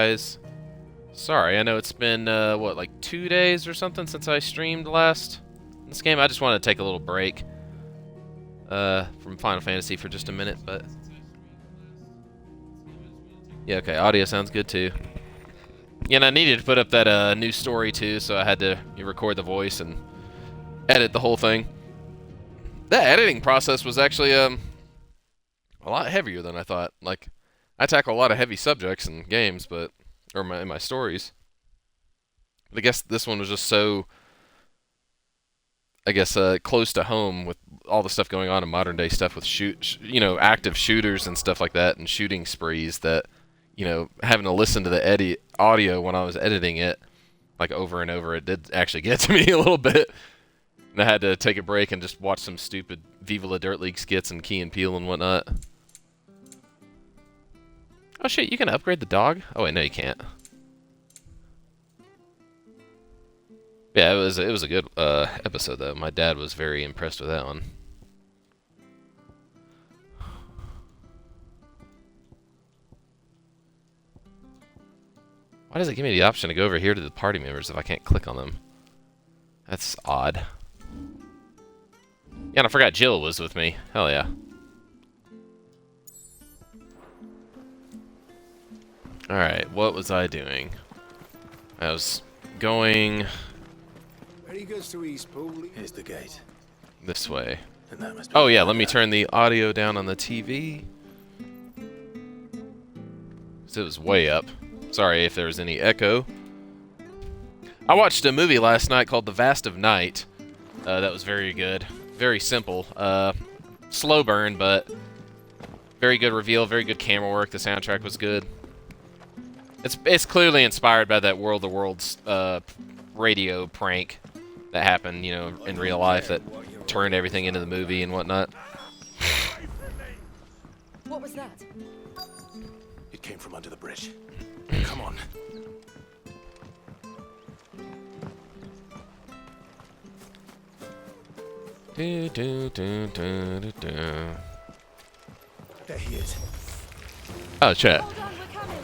guys. Sorry, I know it's been, what, like 2 days or something since I streamed last in this game. I just wanted to take a little break from Final Fantasy for just a minute, but... Yeah, okay, audio sounds good too. Yeah, and I needed to put up that new story too, so I had to record the voice and edit the whole thing. That editing process was actually a lot heavier than I thought. Like, I tackle a lot of heavy subjects in games, but in my stories. But I guess this one was just so, I guess, close to home with all the stuff going on in modern day stuff with active shooters and stuff like that, and shooting sprees that, having to listen to the audio when I was editing it, like over and over, it did actually get to me a little bit. And I had to take a break and just watch some stupid Viva La Dirt League skits and Key and Peele and whatnot. Oh shit, you can upgrade the dog? Oh wait, no you can't. Yeah, it was a good episode though. My dad was very impressed with that one. Why does it give me the option to go over here to the party members if I can't click on them? That's odd. Yeah, and I forgot Jill was with me. Hell yeah. Alright, what was I doing? I was going... Ready goes to East Pool. Here's the gate. This way. Oh yeah, let me turn the audio down on the TV. So it was way up. Sorry if there was any echo. I watched a movie last night called The Vast of Night. That was very good. Very simple. Slow burn, but very good reveal, very good camera work. The soundtrack was good. It's clearly inspired by that World of Worlds radio prank that happened, in real life that turned everything into the movie and whatnot. What was that? It came from under the bridge. Come on. Do, do, do, do, do, do. There he is. Oh, chat. Hold on, we're coming.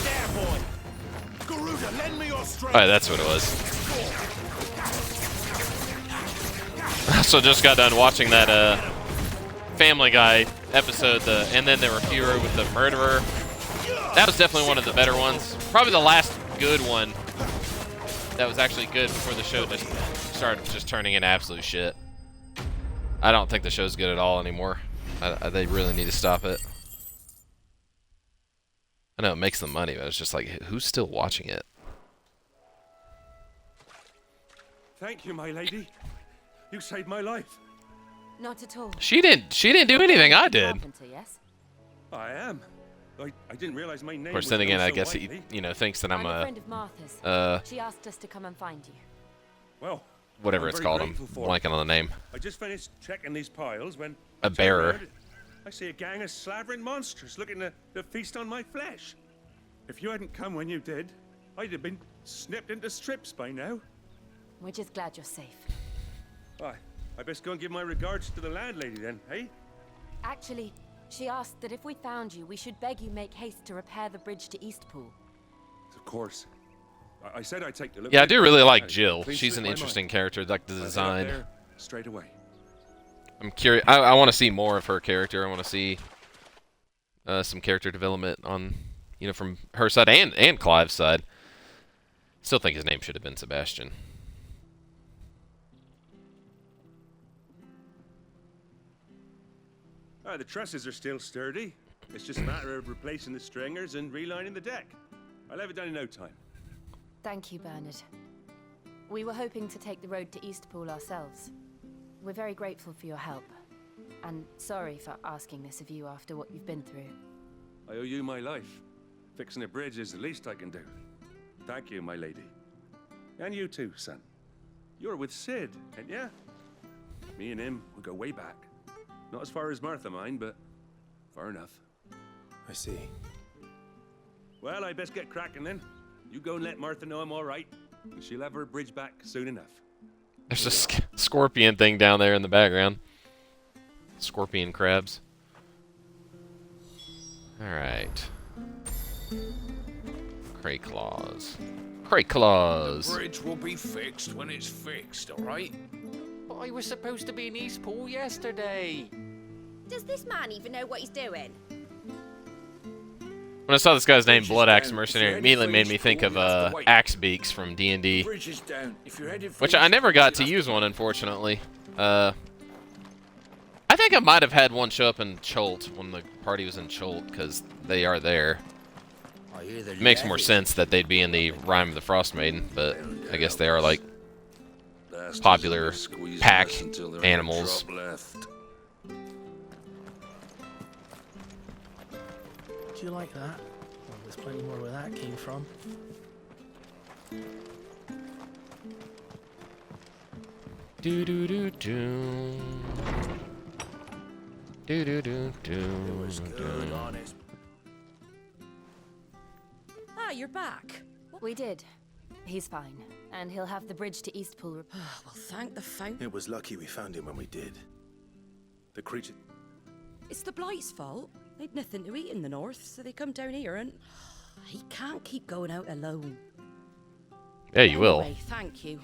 There, boy. Garuda, lend me your strength. Alright, that's what it was. I also just got done watching that Family Guy episode, and then there were fewer with the murderer. That was definitely one of the better ones. Probably the last good one that was actually good before the show just started just turning into absolute shit. I don't think the show's good at all anymore. They really need to stop it. I know it makes them money, but it's just like, who's still watching it? Thank you, my lady. You saved my life. Not at all. She didn't do anything I did. Carpenter, yes? I am. I didn't realize my name. Of course, was then again, known I so guess he, widely. thinks that I'm a a friend of Martha's. She asked us to come and find you. Well, whatever I'm it's very called. I'm grateful for it. blanking on the name. I just finished checking these piles when A I turned bearer. around, I see a gang of slavering monsters looking to feast on my flesh. If you hadn't come when you did, I'd have been snipped into strips by now. We're just glad you're safe. I best go and give my regards to the landlady then, hey? Actually, she asked that if we found you, we should beg you make haste to repair the bridge to Eastpool. Of course. I said I'd take the look. Yeah, I do really like I Jill. clean She's slipped an my interesting mind. character, like the I'll head up design. there straight away. I'm curious. I want to see more of her character. I want to see some character development on, from her side and Clive's side. Still think his name should have been Sebastian. The trusses are still sturdy. It's just a matter of replacing the stringers and relining the deck. I'll have it done in no time. Thank you, Bernard. We were hoping to take the road to Eastpool ourselves. We're very grateful for your help. And sorry for asking this of you after what you've been through. I owe you my life. Fixing a bridge is the least I can do. Thank you, my lady. And you too, son. You're with Sid, ain't ya? Me and him will go way back. Not as far as Martha, mind, but far enough. I see. Well, I best get cracking then. You go and let Martha know I'm all right, and she'll have her bridge back soon enough. There's a scorpion thing down there in the background. Scorpion crabs. Alright. Cray claws. Cray claws! Bridge will be fixed when it's fixed, alright? But I was supposed to be in Eastpool yesterday. Does this man even know what he's doing? When I saw this guy's name, Bridge is Blood Axe down. Mercenary, If it you're immediately headed made for me think Eastpool, of you have to wait. Axe Beaks from D&D. Bridge is down. If you're headed for Which I never Eastpool, got to you'll have use one, unfortunately. I think I might have had one show up in Cholt when the party was in Cholt, because they are there. I hear they're It makes more levied. sense that they'd be in the Rime of the Frost Maiden, but I guess they are like Bastards popular will squeeze pack us until there ain't a animals. drop left. Do you like that? Well, there's plenty more where that came from. Do do do do. Do do do It was do. good, honest. Ah, you're back. We did. He's fine, and he'll have the bridge to Eastpool. Well, thank the fountain. It was lucky we found him when we did. The creature... It's the Blight's fault. They'd nothing to eat in the north, so they come down here and... He can't keep going out alone. Yeah, you will. Anyway, thank you.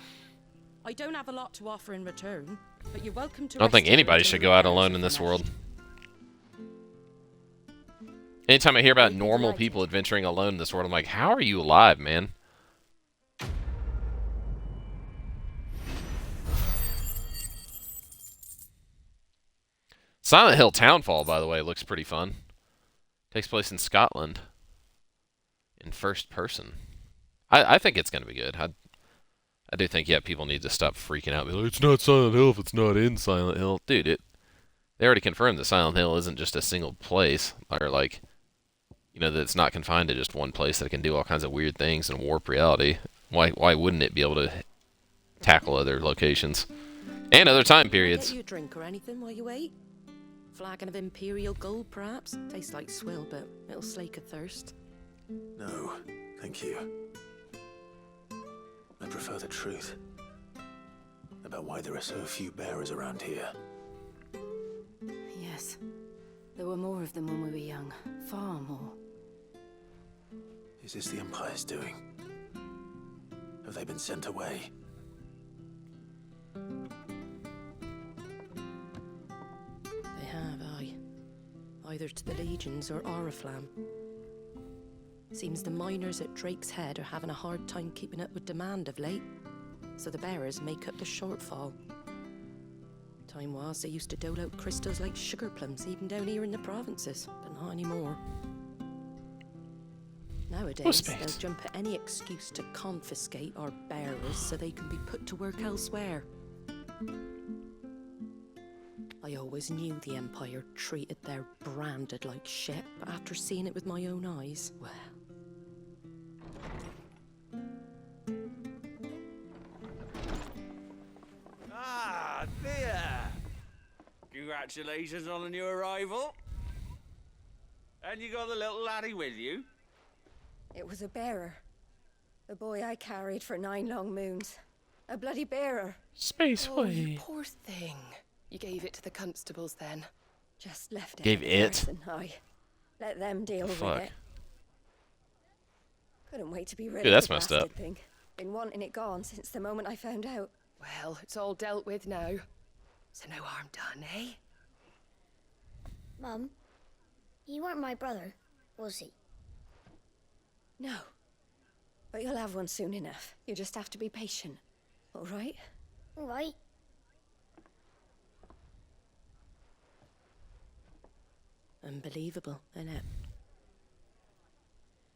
I don't have a lot to offer in return, but you're welcome to I don't think rest here anybody until should the go out repairs alone are in this finished. world. Anytime I hear about We'd be normal delighted. people adventuring alone in this world, I'm like, how are you alive, man? Silent Hill Townfall, by the way, looks pretty fun. Takes place in Scotland. In first person. I think it's going to be good. I do think, yeah, people need to stop freaking out. Be like, it's not Silent Hill if it's not in Silent Hill. Dude, they already confirmed that Silent Hill isn't just a single place. Or, like, you know, that it's not confined to just one place, that it can do all kinds of weird things and warp reality. Why wouldn't it be able to tackle other locations? And other time periods. Get you a drink or anything while you wait? Flagon of Imperial Gold, perhaps? Tastes like swill, but it'll slake a thirst. No, thank you. I prefer the truth. About why there are so few bearers around here. Yes. There were more of them when we were young. Far more. Is this the Empire's doing? Have they been sent away? They have, aye. Either to the Legions or Oriflamme. Seems the miners at Drake's Head are having a hard time keeping up with demand of late, so the bearers make up the shortfall. Time was they used to dole out crystals like sugar plums even down here in the provinces, but not anymore. Nowadays, space. they'll jump at any excuse to confiscate our bearers so they can be put to work elsewhere. I always knew the Empire treated their branded like shit, but after seeing it with my own eyes, well... Ah, Thea! Congratulations on the new arrival. And you got the little laddie with you? It was a bearer. The boy I carried for 9 long moons. A bloody bearer. Space Oh, you way. poor thing. You gave it to the constables then. Just left it. Gave at it? Garrison High. Let them deal Fuck. with it. Couldn't wait to be rid Dude, of that's the messed bastard up. thing. Been wanting it gone since the moment I found out. Well, it's all dealt with now. So no harm done, eh? Mum, he weren't my brother, was he? No. But you'll have one soon enough. You just have to be patient. All right? All right. Unbelievable, innit?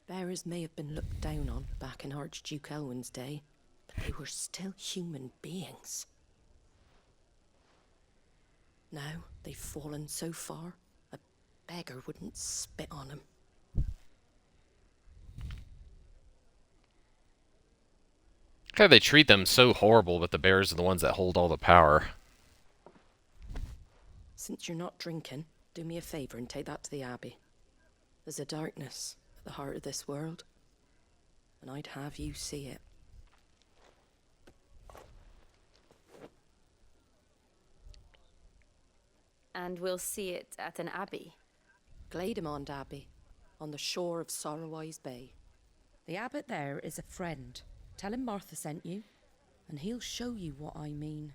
Bearers may have been looked down on back in Archduke Elwin's day, but they were still human beings. Now they've fallen so far, a beggar wouldn't spit on them. How they treat them so horrible, but the bears are the ones that hold all the power. Since you're not drinking, do me a favour and take that to the Abbey. There's a darkness at the heart of this world, and I'd have you see it. And we'll see it at an abbey. Glademond Abbey, on the shore of Sorrowwise Bay. The abbot there is a friend. Tell him Martha sent you, and he'll show you what I mean.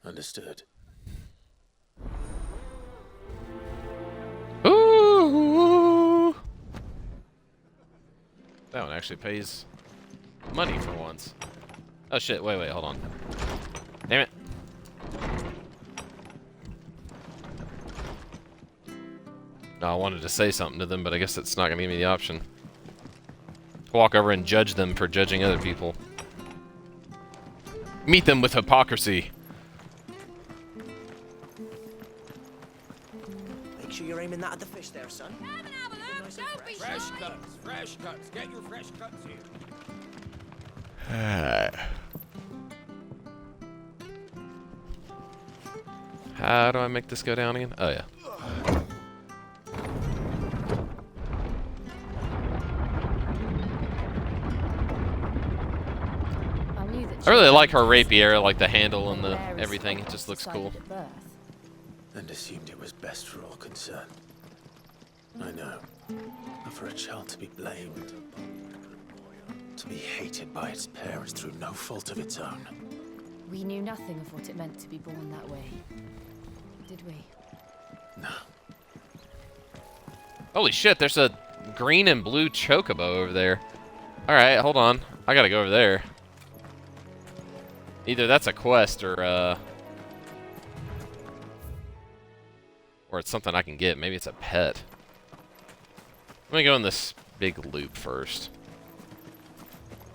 Understood. Ooh. That one actually pays money for once. Oh shit, wait, hold on. Damn it. No, I wanted to say something to them, but I guess it's not gonna give me the option. Walk over and judge them for judging other people. Meet them with hypocrisy. Make sure you're aiming that at the fish there, son. Fresh cuts, fresh cuts. Get your fresh cuts here. How do I make this go down again? Oh yeah. I really like her rapier, like the handle and the everything. It just looks cool. And assumed it was best for all concerned. I know. But for a child to be blamed, to be hated by its parents through no fault of its own. We knew nothing of what it meant to be born that way, did we? No. Holy shit, there's a green and blue chocobo over there. Alright, hold on. I gotta go over there. Either that's a quest or it's something I can get. Maybe it's a pet. Let me go in this big loop first.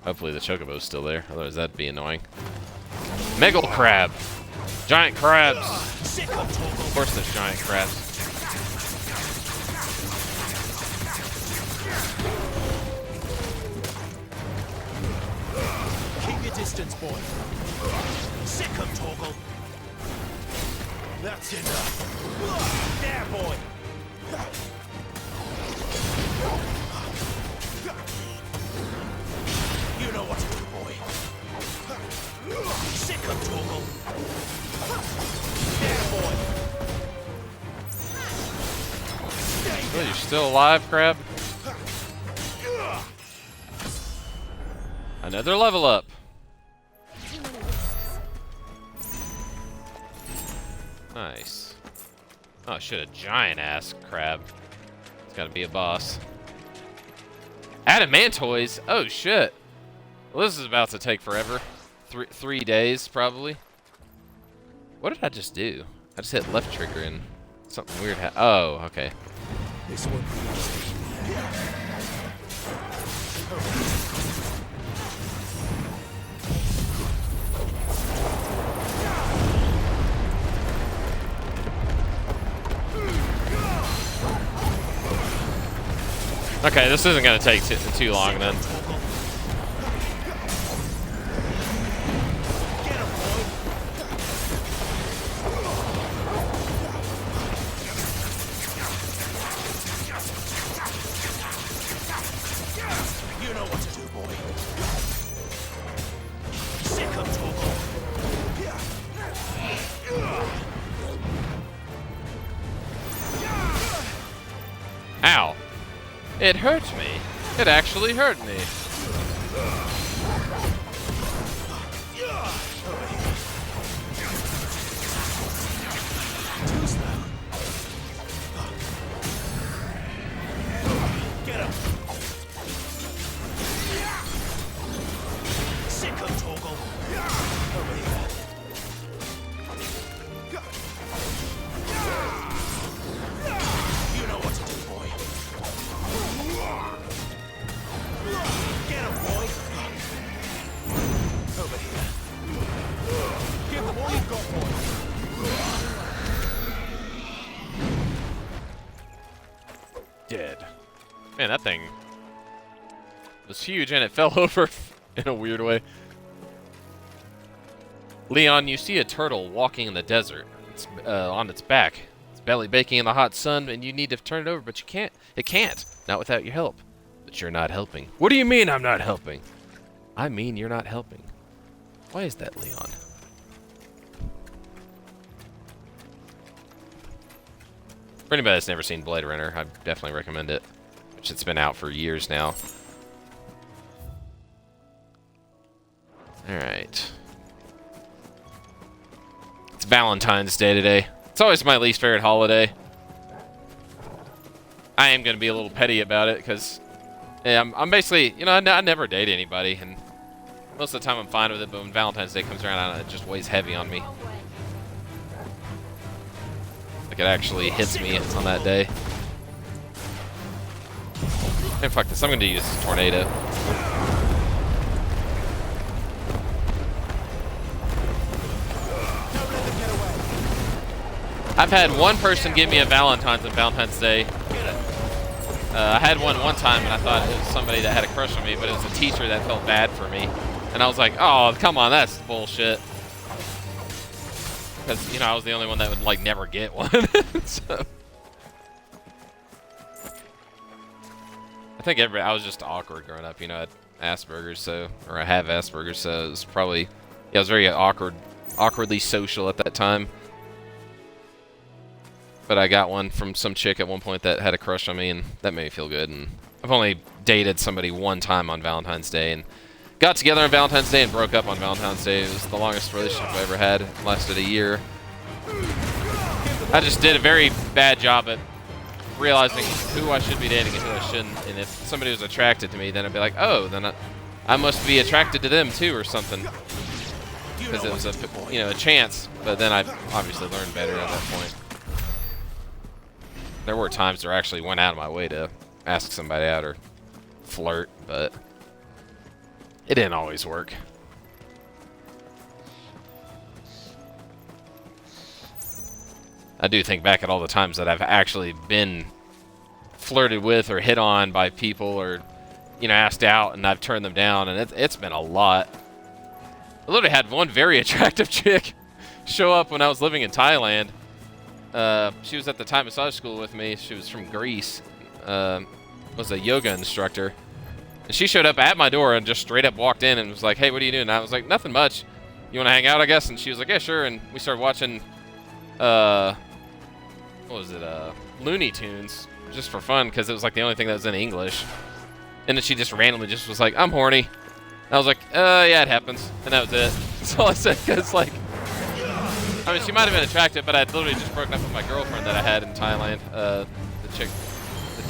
Hopefully the chocobo's still there. Otherwise that'd be annoying. Megal crab! Giant crabs! Of course there's giant crabs. Keep your distance, boy. Sick 'em, Torgal. That's enough. There, boy. You know what to do, boy. Sick 'em, Torgal. There, boy. Oh, you're still alive, crab? Another level up. Nice. Oh shit, a giant ass crab. It's gotta be a boss. Adamantoids? Oh shit. Well, this is about to take forever. Three days, probably. What did I just do? I just hit left trigger and something weird happened. Oh, okay. This one. Okay, this isn't gonna take too long then. You know what to do, boy. Sick 'em, Torgal. Ow. It hurt me. It actually hurt me. Get him. Sick 'em, Torgal. Over here. You know what to do, boy. Get him, boy. Over here. Give them all you've got, boy. Dead. Man, that thing was huge and it fell over in a weird way. Leon, you see a turtle walking in the desert. It's on its back. It's belly baking in the hot sun, and you need to turn it over, but you can't. It can't. Not without your help. But you're not helping. What do you mean I'm not helping? I mean you're not helping. Why is that, Leon? For anybody that's never seen Blade Runner, I definitely recommend it. Which it's been out for years now. Alright. It's Valentine's Day today. It's always my least favorite holiday. I am going to be a little petty about it, because yeah, I'm basically, you know, I never date anybody, and most of the time I'm fine with it, but when Valentine's Day comes around, I don't know, it just weighs heavy on me. Like, it actually hits me on that day. And fuck this, I'm going to use this tornado. I've had one person give me a Valentine's on Valentine's Day. I had one time, and I thought it was somebody that had a crush on me, but it was a teacher that felt bad for me. And I was like, oh, come on, that's bullshit. Because, you know, I was the only one that would, like, never get one. So. I think I was just awkward growing up, you know, I had Asperger's, so, or I have Asperger's, so it was probably, yeah, I was very awkwardly social at that time. But I got one from some chick at one point that had a crush on me, and that made me feel good. And I've only dated somebody one time on Valentine's Day, and got together on Valentine's Day and broke up on Valentine's Day. It was the longest relationship I ever had. It lasted a year. I just did a very bad job at realizing who I should be dating and who I shouldn't. And if somebody was attracted to me, then I'd be like, oh, then I must be attracted to them too, or something. Because it was a, you know, a chance. But then I obviously learned better at that point. There were times where I actually went out of my way to ask somebody out or flirt, but it didn't always work. I do think back at all the times that I've actually been flirted with or hit on by people, or, you know, asked out, and I've turned them down, and it's been a lot. I literally had one very attractive chick show up when I was living in Thailand. She was at the Thai massage school with me. She was from Greece. Was a yoga instructor. And she showed up at my door and just straight up walked in and was like, hey, what are you doing? And I was like, nothing much. You want to hang out, I guess? And she was like, yeah, sure. And we started watching, what was it? Looney Tunes, just for fun, because it was like the only thing that was in English. And then she just randomly just was like, I'm horny. And I was like, yeah, it happens. And that was it. That's all I said, because, like, I mean, she might have been attractive, but I'd literally just broken up with my girlfriend that I had in Thailand. The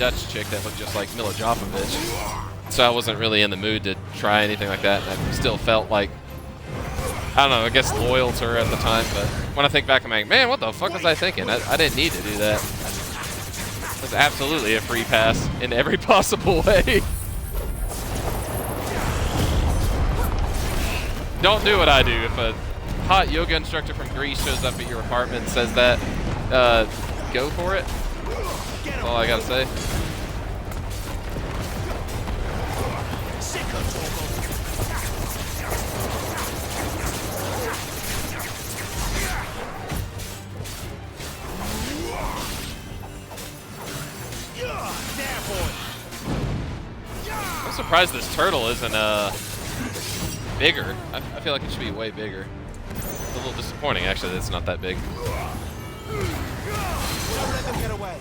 Dutch chick that looked just like Mila Jovovich. So I wasn't really in the mood to try anything like that. And I still felt like, I don't know, I guess loyal to her at the time. But when I think back, I'm like, man, what the fuck was I thinking? I didn't need to do that. It was absolutely a free pass in every possible way. Don't do what I do. If a hot yoga instructor from Greece shows up at your apartment and says that, go for it. That's all I gotta say. I'm surprised this turtle isn't bigger. I feel like it should be way bigger. It's a little disappointing, actually, that it's not that big. Don't let them get away.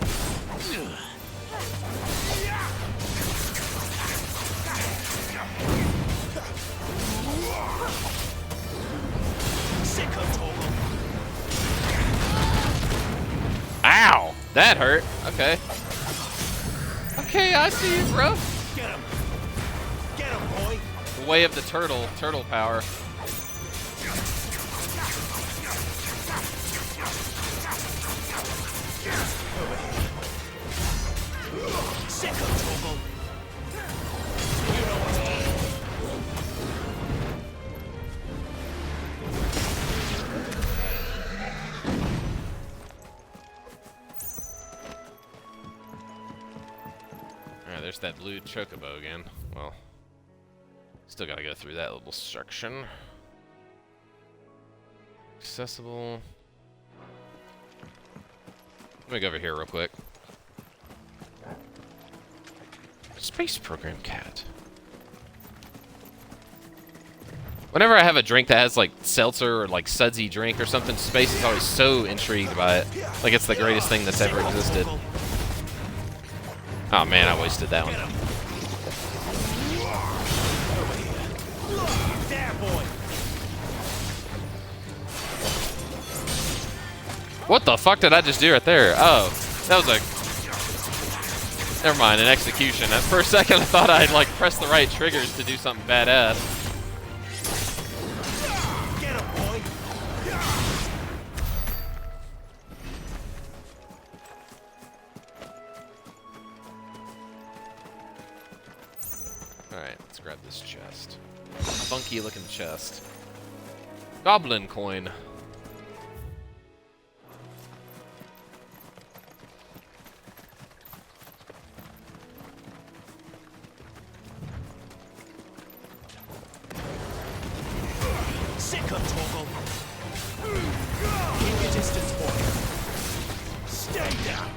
Ow! That hurt. Okay. Okay, I see you, bro. Get him. Get him, boy. The way of the turtle power. Alright, there's that blue chocobo again. Well, still gotta go through that little section. Accessible. Let me go over here real quick. Space Program Cat. Whenever I have a drink that has like seltzer or like sudsy drink or something, Space is always so intrigued by it. Like it's the greatest thing that's ever existed. Oh man, I wasted that one. What the fuck did I just do right there? Oh, that was a... Never mind, an execution. For a second I thought I'd like pressed the right triggers to do something badass. Get him, boy. Alright, let's grab this chest. Funky looking chest. Goblin coin. Sick of Torgal. Keep your distance, boy. Stay down.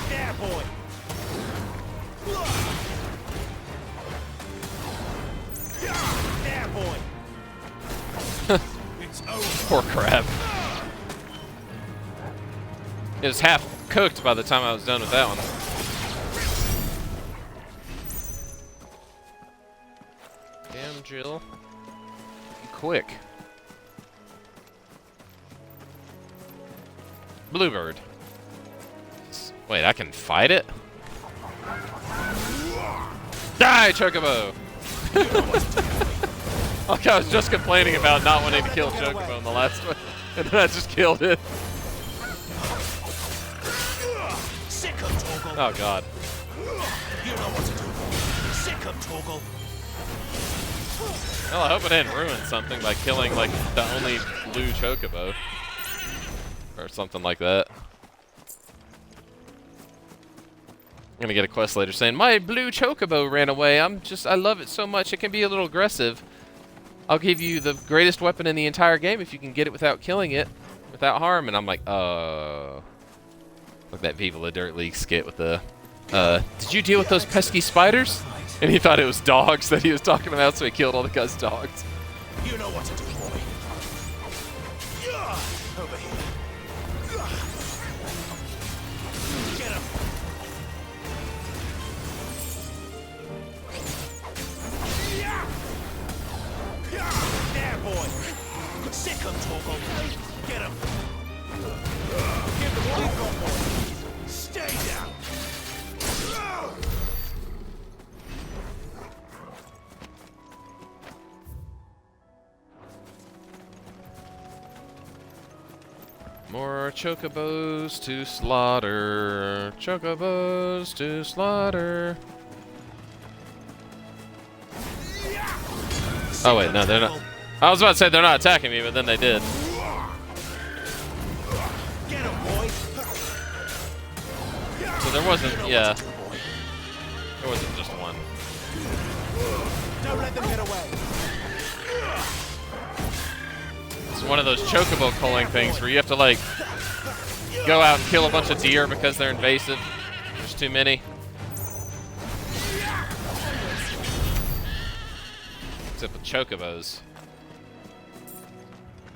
There, boy. There, boy. It's over. Poor crab. It was half cooked by the time I was done with that one. Damn, Jill. You quick. Bluebird. Wait, I can fight it? Die, Chocobo! Like I was just complaining about not wanting to kill Chocobo in the last one, and then I just killed it. Oh god. You know what to do. Sick of Torgal. Well, I hope I didn't ruin something by killing, like, the only blue Chocobo. Or something like that. I'm gonna get a quest later saying, my blue Chocobo ran away. I love it so much. It can be a little aggressive. I'll give you the greatest weapon in the entire game if you can get it without killing it, without harm. And I'm like, like that Viva La Dirt League skit with the, did you deal with those pesky spiders? And he thought it was dogs that he was talking about, so he killed all the guy's dogs. You know what to do, boy. Over here. Get him. There, boy. Sick of Torgal. Get him. Give them all you've got, boy. Stay down. More Chocobos to slaughter. Chocobos to slaughter. Oh wait, no, they're not. I was about to say they're not attacking me, but then they did. Get him, boy. So there wasn't, yeah. There wasn't just one. Don't let them get away. It's one of those Chocobo culling things where you have to, like, go out and kill a bunch of deer because they're invasive. There's too many. Except with Chocobos.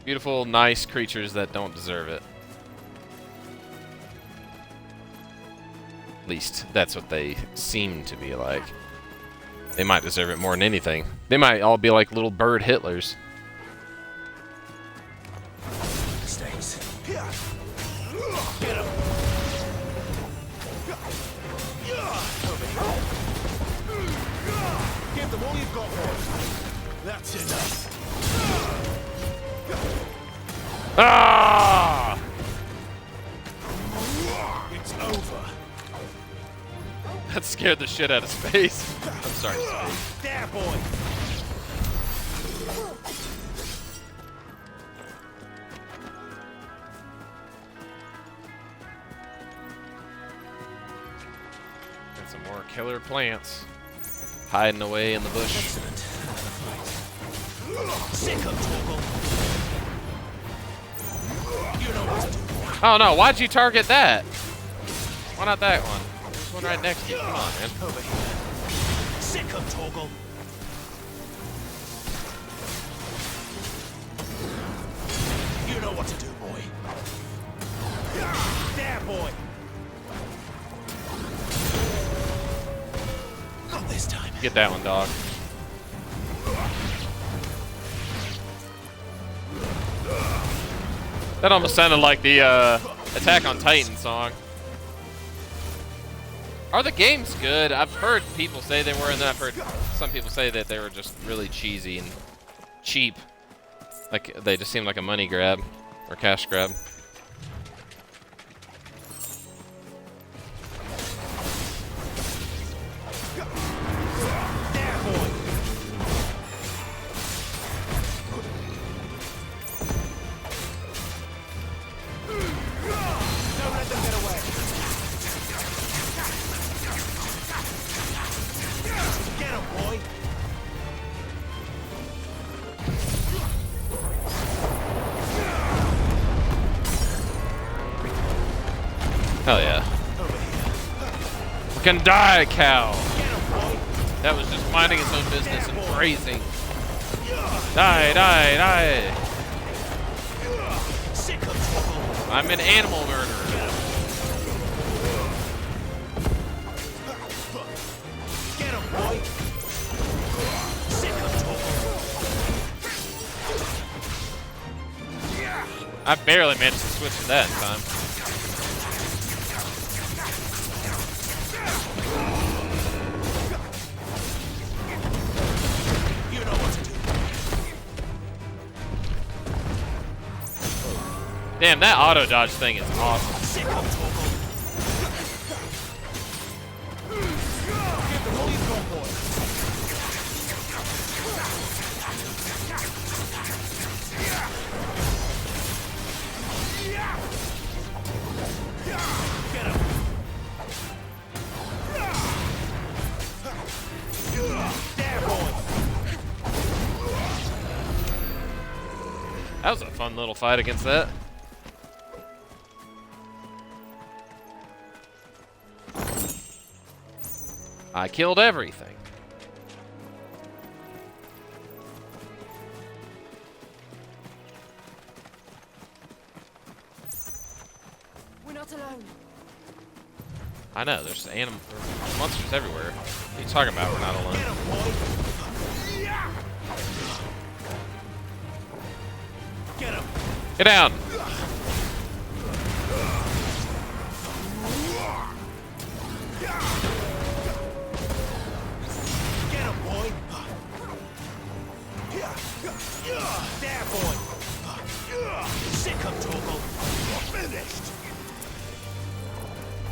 Beautiful, nice creatures that don't deserve it. At least, that's what they seem to be like. They might deserve it more than anything. They might all be like little bird Hitlers. Stays. Get him. Give them all you've got, boys. That's enough. Ah! It's over. That scared the shit out of Space. I'm sorry, Space. There, boy. Got some more killer plants hiding away in the bush. Excellent. Sick of Torgal. You know what to do, boy. Oh no, why'd you target that? Why not that one? There's one right next to you. Come on, man. Over here. Sick of Torgal. You know what to do, boy. There, boy. Not this time. Get that one, dog. That almost sounded like the Attack on Titan song. Are the games good? I've heard people say they were, and then I've heard some people say that they were just really cheesy and cheap. Like, they just seemed like a money grab or cash grab. Hell yeah. We can die, cow! That was just minding its own business and grazing. Die, die, die! I'm an animal murderer. Get him, boy! I barely managed to switch to that in time. You know what to do. Damn, that auto dodge thing is awesome. That was a fun little fight against that. I killed everything. We're not alone. I know, there's monsters everywhere. What are you talking about? We're not alone. Get him. Get down. Get him, boy. There, boy. Sick of Torgal. Finished.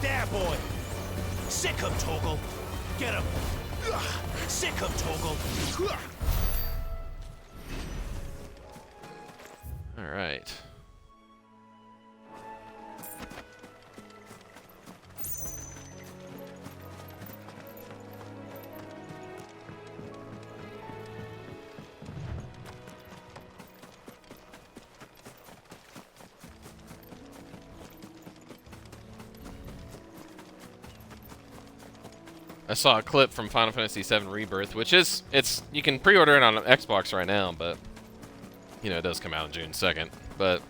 There, boy. Sick of Torgal. Get him. Sick of Torgal. All right. I saw a clip from Final Fantasy VII Rebirth, which is, you can pre-order it on Xbox right now, but, you know, it does come out on June 2nd. But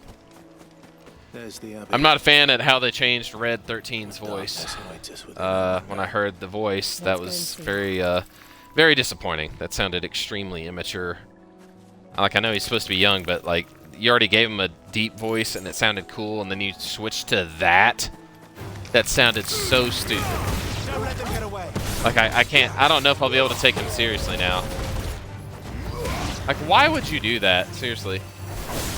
There's the I'm not a fan at how they changed Red 13's voice. When I heard the voice, that was very, very disappointing. That sounded extremely immature. Like, I know he's supposed to be young, but, like, you already gave him a deep voice and it sounded cool, and then you switched to that? That sounded so stupid. Don't let them get away. Like, I don't know if I'll be able to take him seriously now. Like, why would you do that? Seriously.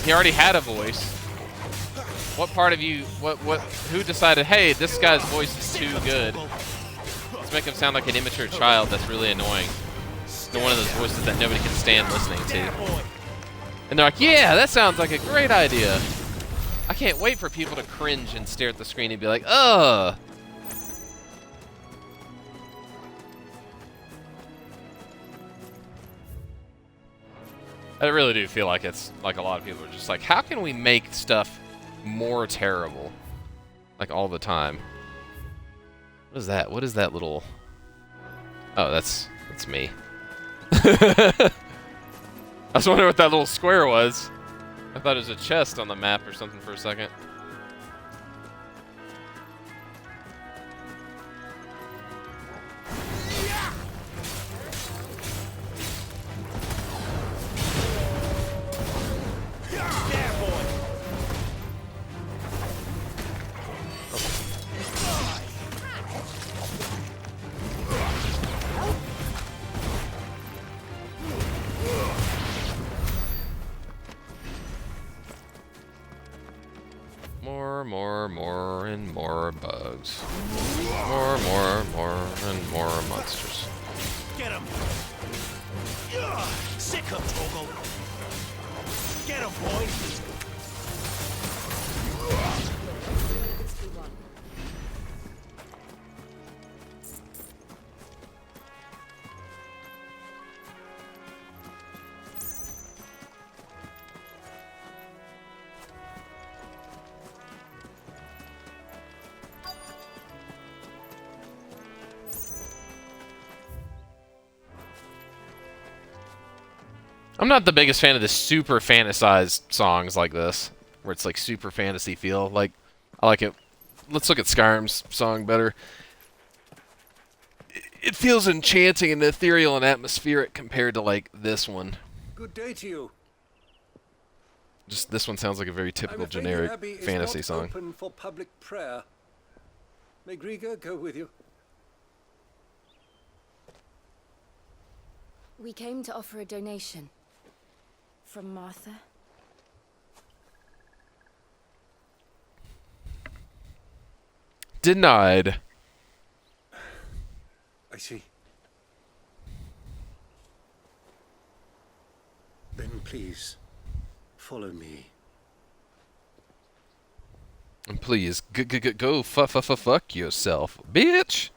He already had a voice. What part of you, who decided, hey, this guy's voice is too good? Let's make him sound like an immature child that's really annoying. And one of those voices that nobody can stand listening to. And they're like, yeah, that sounds like a great idea. I can't wait for people to cringe and stare at the screen and be like, ugh. I really do feel like it's like a lot of people are just like, how can we make stuff more terrible? Like all the time. What is that? What is that little... Oh, that's me. I was wondering what that little square was. I thought it was a chest on the map or something for a second. More, and more bugs. More, and more monsters. Get him! Sick him, Torgal! Get him, boy! I'm not the biggest fan of the super fantasized songs like this, where it's like super fantasy feel. Like, I like it. Let's look at Skyrim's song better. It feels enchanting and ethereal and atmospheric compared to like this one. Good day to you. Just this one sounds like a very typical I'm afraid generic the Abbey is fantasy not song. Open for public prayer. May Griga go with you. We came to offer a donation. From Martha? Denied. I see. Then please, follow me. And please, go fuck yourself, bitch.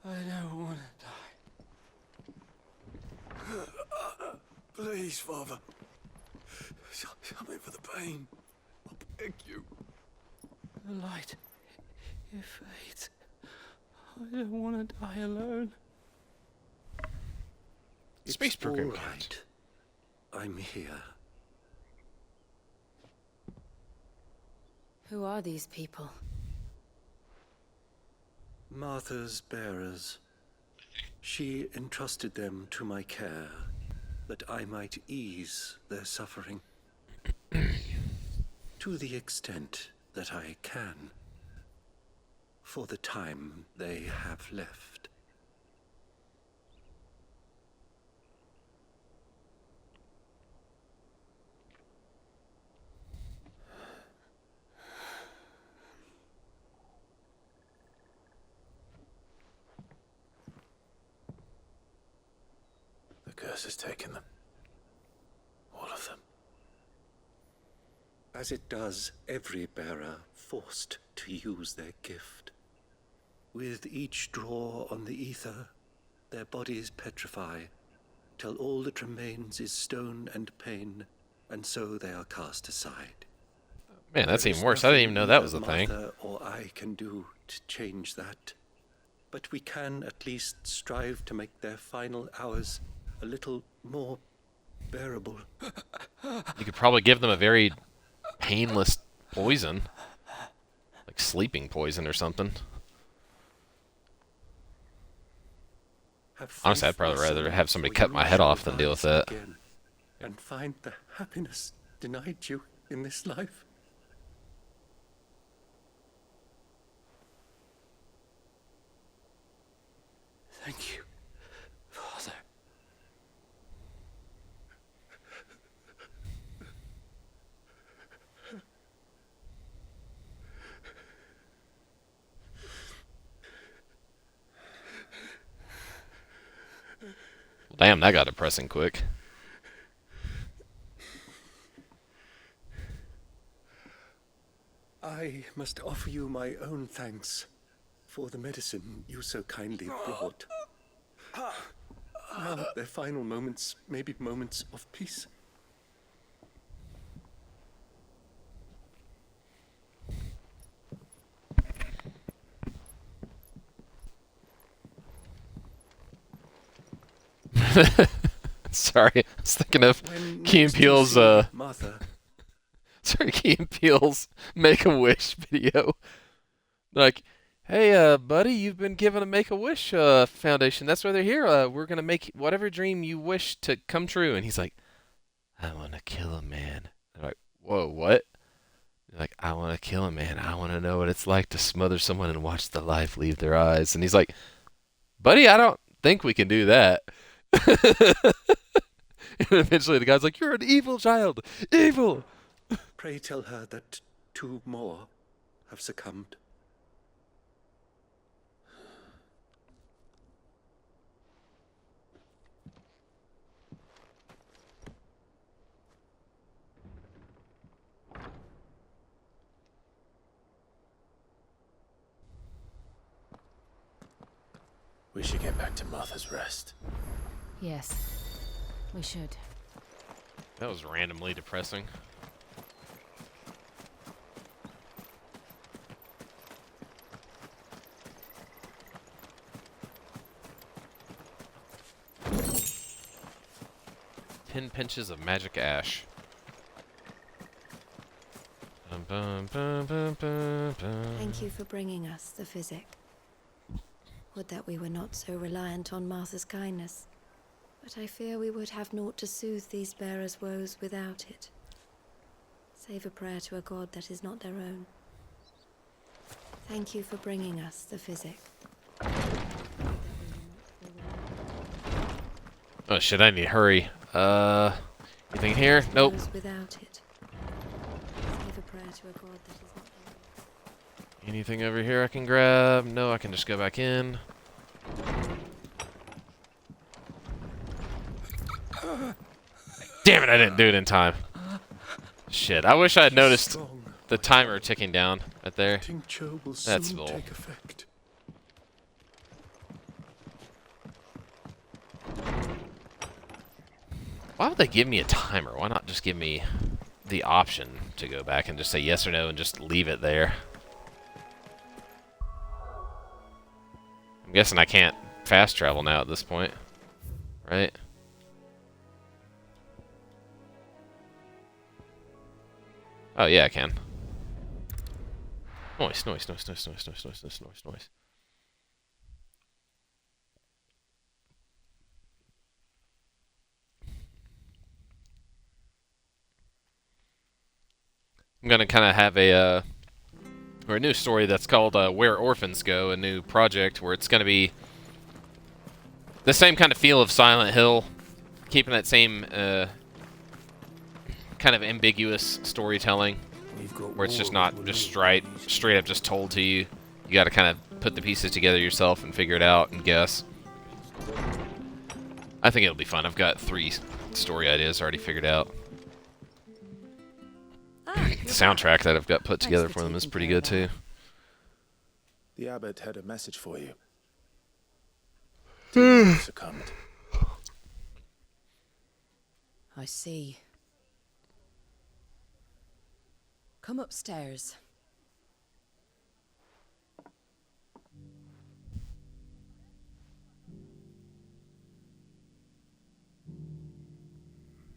I don't want to die. Please, Father. Shut me for the pain. I beg you. The light, it fades. I don't want to die alone. Space program. All right. I'm here. Who are these people? Martha's bearers. She entrusted them to my care, that I might ease their suffering. To the extent that I can, for the time they have left. The curse has taken them. All of them. As it does every bearer forced to use their gift. With each draw on the ether, their bodies petrify, till all that remains is stone and pain, and so they are cast aside. Man, that's There even is worse. I didn't nothing even know that either was a thing. Martha or I can do to change that. But we can at least strive to make their final hours a little more bearable. You could probably give them a very painless poison. Like sleeping poison or something. Honestly, I'd probably rather have somebody cut my head off than deal with that. And find the happiness denied you in this life. Thank you, Father. Damn, that got depressing quick. I must offer you my own thanks for the medicine you so kindly brought. Now, their final moments may be moments of peace. Sorry, I was thinking of When Key and next you Peele's, see Martha. sorry, Key and Peele's Make-A-Wish video. Like, hey, buddy, you've been given a Make-A-Wish foundation. That's why they're here. We're gonna make whatever dream you wish to come true. And he's like, I want to kill a man. I'm like, whoa, what? He's like, I want to kill a man. I want to know what it's like to smother someone and watch the life leave their eyes. And he's like, buddy, I don't think we can do that. And eventually the guy's like, you're an evil child. Evil. Pray tell her that 2 more have succumbed. We should get back to Martha's Rest. Yes, we should. That was randomly depressing. Ten pinches of magic ash. Bum, bum, bum, bum, bum, bum. Thank you for bringing us the physic. Would that we were not so reliant on Martha's kindness. But I fear we would have naught to soothe these bearers' woes without it. Save a prayer to a god that is not their own. Thank you for bringing us the physic. Oh shit, I need to hurry. Anything here? Nope. Woes without it. Save a prayer to a god that is not their own. Anything over here I can grab? No, I can just go back in. Damn it, I didn't do it in time. Shit, I wish I had noticed the timer ticking down right there. Tincture will That's soon bull. take effect. Why would they give me a timer? Why not just give me the option to go back and just say yes or no and just leave it there? I'm guessing I can't fast travel now at this point, right? Oh yeah, I can. Noise, noise, noise, noise, noise, noise, noise, noise, noise, noise. I'm gonna kind of have a or a new story that's called Where Orphans Go, a new project where it's gonna be the same kind of feel of Silent Hill, keeping that same kind of ambiguous storytelling, where it's just not just straight up just told to you. You got to kind of put the pieces together yourself and figure it out and guess. I think it'll be fun. I've got 3 story ideas already figured out. The soundtrack that I've got put together for them is pretty good too. The abbot had a message for you. You succumbed. I see. Come upstairs.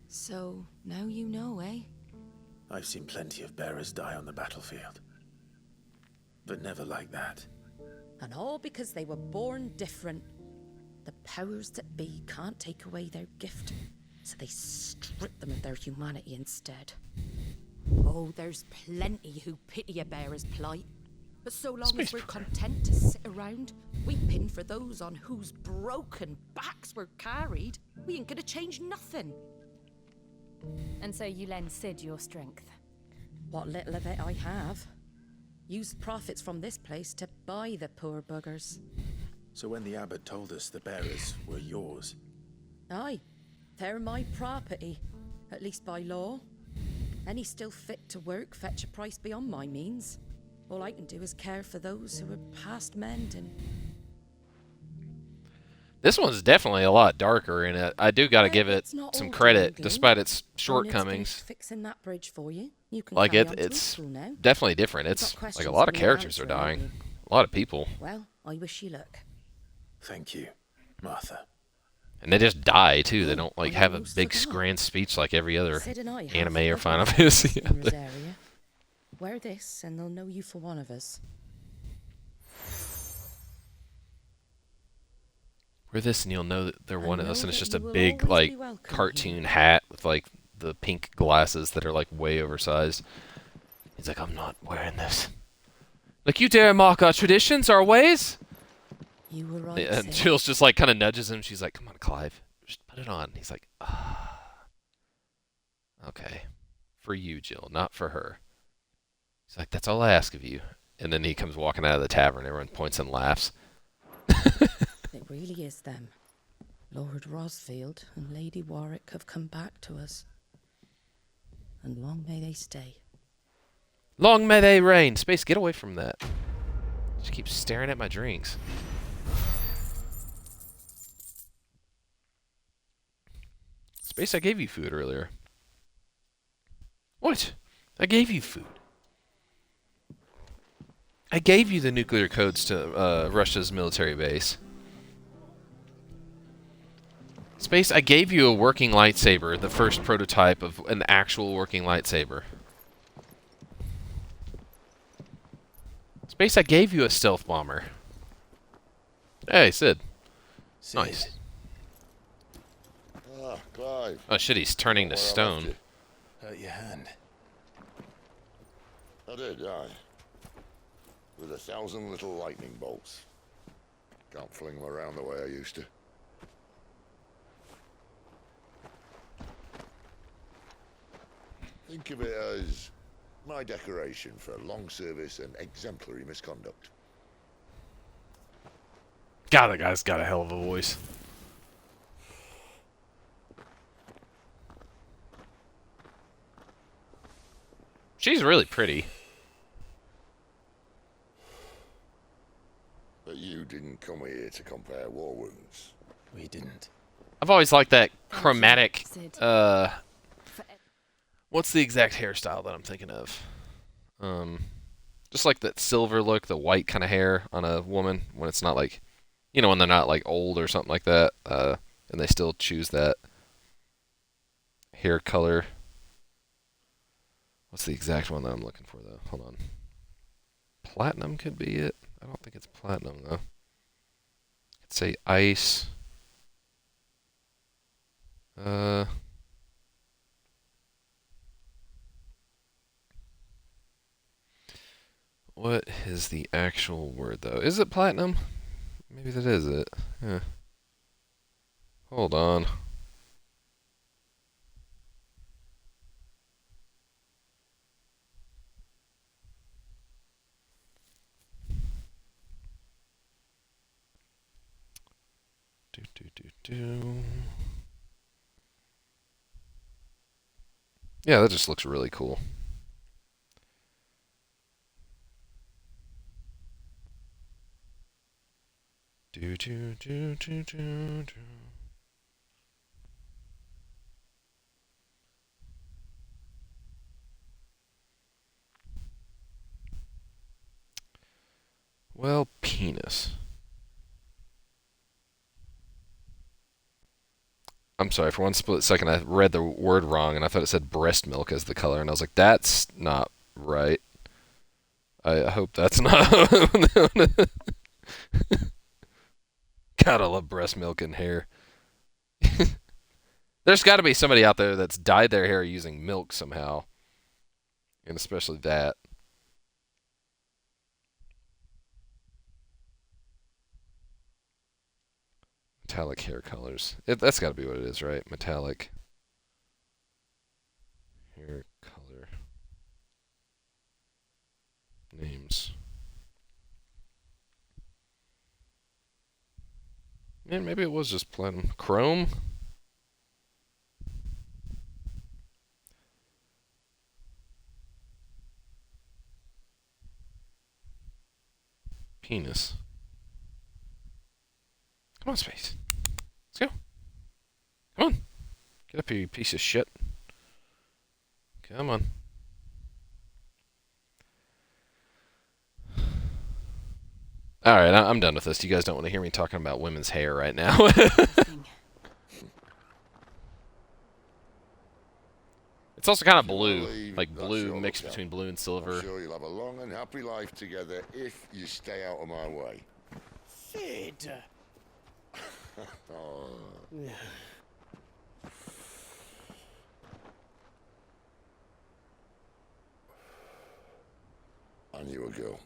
So, now you know, eh? I've seen plenty of bearers die on the battlefield. But never like that. And all because they were born different. The powers that be can't take away their gift, so they strip them of their humanity instead. Oh, there's plenty who pity a bearer's plight. But so long as we're content to sit around, weeping for those on whose broken backs we're carried, we ain't gonna change nothing. And so you lend Sid your strength. What little of it I have. Use profits from this place to buy the poor buggers. So when the abbot told us the bearers were yours... Aye, they're my property, at least by law. Any still fit to work fetch a price beyond my means. All I can do is care for those who are past mending. This one's definitely a lot darker, and I do got to give it some credit, despite its shortcomings. Fixing that bridge for you. You can Like it's it's definitely different. It's like a lot of characters are dying, a lot of people. Well, I wish you luck. Thank you, Martha. And they just die too. They don't like I have a almost big forgot. grand speech like every other Sid and I have anime or other Final friends Fantasy. in this area. Wear this, and they'll know you for one of us. Wear this and you'll know that they're one of us, and it's that just a you will big always like be welcome cartoon here. hat with like the pink glasses that are like way oversized. He's like, I'm not wearing this. Like, you dare mock our traditions, our ways? You were right. And Sid. Jill's just like kind of nudges him. She's like, come on, Clive, just put it on. He's like, ah. Okay. For you, Jill, not for her. He's like, that's all I ask of you. And then he comes walking out of the tavern. Everyone points and laughs. It really is them. Lord Rosfield and Lady Warwick have come back to us. And long may they stay. Long may they reign. Space, get away from that. Just keep staring at my drinks. Space, I gave you food earlier. What? I gave you food. I gave you the nuclear codes to Russia's military base. Space, I gave you a working lightsaber, the first prototype of an actual working lightsaber. Space, I gave you a stealth bomber. Hey, Sid. Nice. Ah, Clive. Oh shit, he's turning to Where I left stone. you. Hurt your hand. I did, aye. With 1,000 little lightning bolts. Can't fling them around the way I used to. Think of it as my decoration for long service and exemplary misconduct. God, that guy's got a hell of a voice. She's really pretty. But you didn't come here to compare war wounds. We didn't. I've always liked that chromatic, Sid. what's the exact hairstyle that I'm thinking of? Just like that silver look, the white kind of hair on a woman when it's not like, you know, when they're not like old or something like that, and they still choose that hair color. What's the exact one that I'm looking for though? Hold on. Platinum could be it. I don't think it's platinum though. I'd say ice. What is the actual word though? Is it platinum? Maybe that is it. Yeah. Hold on. Yeah, that just looks really cool. Well, penis. I'm sorry, for one split second I read the word wrong and I thought it said breast milk as the color, and I was like, that's not right. I hope that's not. God, I love breast milk and hair. There's got to be somebody out there that's dyed their hair using milk somehow. And especially that. Metallic hair colors. That's got to be what it is, right? Metallic hair color names. Yeah, maybe it was just platinum. Chrome? Penis. Come on, Space. Let's go. Come on. Get up here, you piece of shit. Come on. Alright, I'm done with this. You guys don't want to hear me talking about women's hair right now. It's also kind of If you wanna blue, leave, like that's blue your mixed lookout. between blue and I'm silver. sure you'll have a long and happy life together if you stay out of my way. Sid! Oh. I knew a girl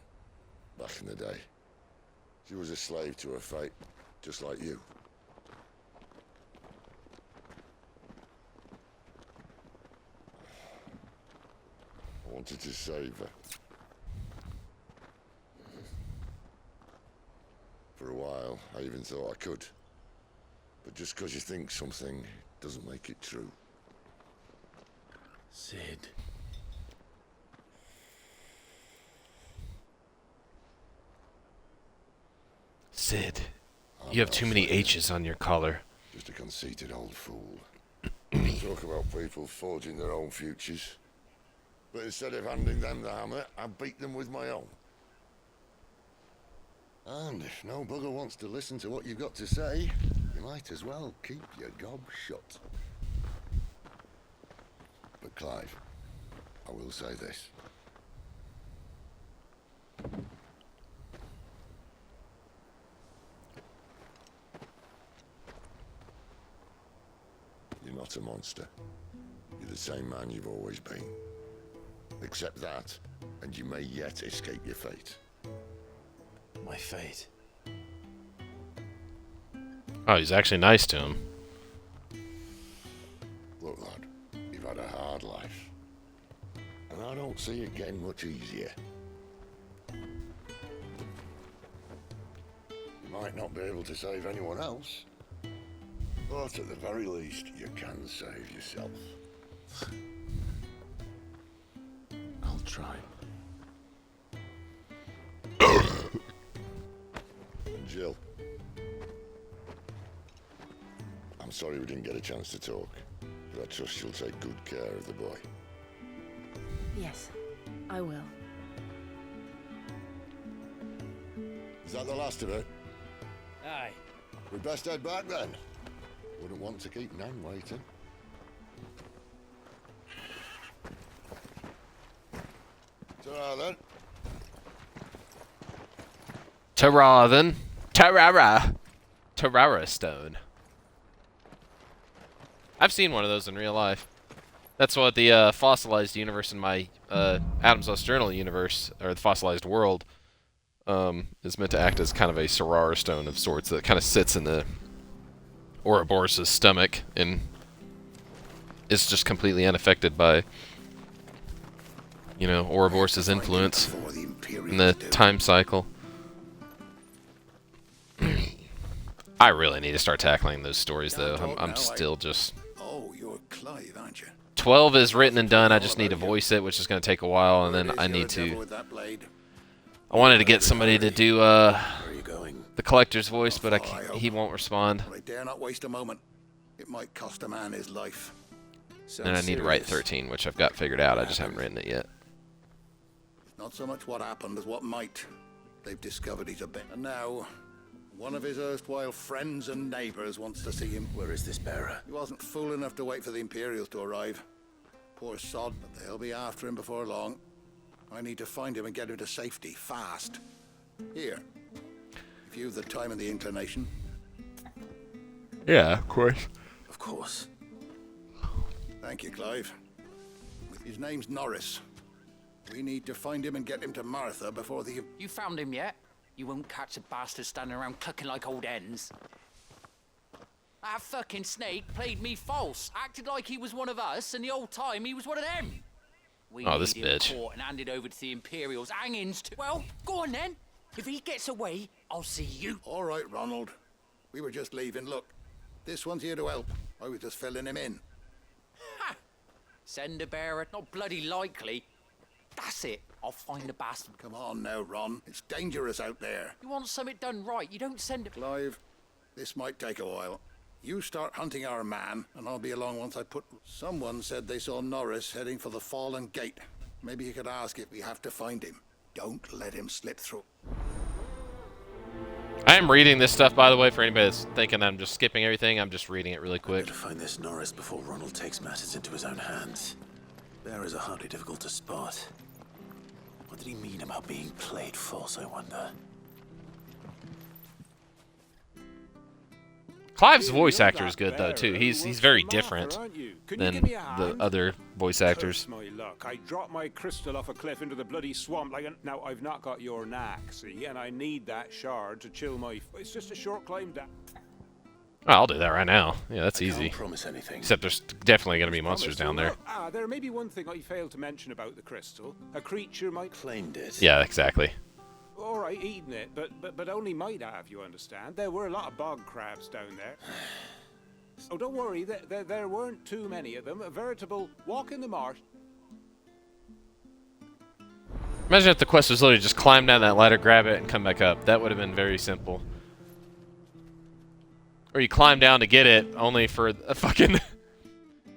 back in the day. She was a slave to her fate, just like you. I wanted to save her. For a while, I even thought I could. But just because you think something doesn't make it true. Sid. Sid, you have too many H's on your collar. Just a conceited old fool. Talk about people forging their own futures. But instead of handing them the hammer, I beat them with my own. And if no bugger wants to listen to what you've got to say, you might as well keep your gob shut. But Clive, I will say this. You're not a monster. You're the same man you've always been. Accept that, and you may yet escape your fate. My fate. Oh, he's actually nice to him. Look, lad, you've had a hard life. And I don't see it getting much easier. You might not be able to save anyone else, but at the very least, you can save yourself. I'll try. And Jill, I'm sorry we didn't get a chance to talk, but I trust you'll take good care of the boy. Yes, I will. Is that the last of it? Aye. We'd best head back then. Wouldn't want to keep Nan waiting. Ta-ra then. Ta-ra then. Ta-ra-ra. Ta-ra-ra stone. I've seen one of those in real life. That's what the fossilized universe in my Adam's Lost Journal universe, or the fossilized world, is meant to act as kind of a Sorara stone of sorts that kind of sits in the Ouroboros' stomach and is just completely unaffected by, you know, Ouroboros' influence in the time cycle. I really need to start tackling those stories, though. I'm still just... Oh, you're Clive, aren't you? 12 is written and done. I just need to voice it, which is going to take a while, and then I need to... I wanted to get somebody to do the collector's voice, but he won't respond. I dare not waste a moment. It might cost a man his life. And I need to write 13, which I've got figured out. I just haven't written it yet. It's not so much what happened as what might. They've discovered he's a bit. And now, one of his erstwhile friends and neighbors wants to see him. Where is this bearer? He wasn't fool enough to wait for the Imperials to arrive. Poor sod, but they'll be after him before long. I need to find him and get him to safety, fast. Here, if you've the time and the inclination. Yeah, of course. Of course. Thank you, Clive. His name's Norris. We need to find him and get him to Martha before the... You found him yet? You won't catch a bastard standing around clucking like old hens. That fucking snake played me false, acted like he was one of us, and the whole time he was one of them. We this need him bitch. caught and handed over to the Imperials, hangings to... Well, go on then. If he gets away, I'll see you. All right, Ronald. We were just leaving. Look, this one's here to help. I was just filling him in. Ha! Send a bearer, not bloody likely. That's it. I'll find the bastard. Come on now, Ron. It's dangerous out there. You want something done right, you don't send a... Clive, this might take a while. You start hunting our man, and I'll be along once I put... Someone said they saw Norris heading for the Fallen Gate. Maybe you could ask if we have to find him. Don't let him slip through. I am reading this stuff, by the way, for anybody that's thinking I'm just skipping everything. I'm just reading it really quick. To find this Norris before Ronald takes matters into his own hands. Bearers are hardly difficult to spot. What did he mean about being played false, I wonder? Clive's voice actor is good though too. He's very different than the other voice actors. Curse my luck. I dropped my crystal off a cliff into the bloody swamp like now I've not got your knack, see, and I need that shard to chill my. It's just a short climb down. Oh, I'll do that right now. Yeah, that's easy. Can't promise anything. Except there's definitely going to be monsters down there. There may be one thing I failed to mention about the crystal. A creature might claimed it. Yeah, exactly. All right, eating it, but only might have, you understand. There were a lot of bog crabs down there. Oh, don't worry, there weren't too many of them. A veritable walk in the marsh. Imagine if the quest was literally just climb down that ladder, grab it, and come back up. That would have been very simple. Or you climb down to get it, only for a fucking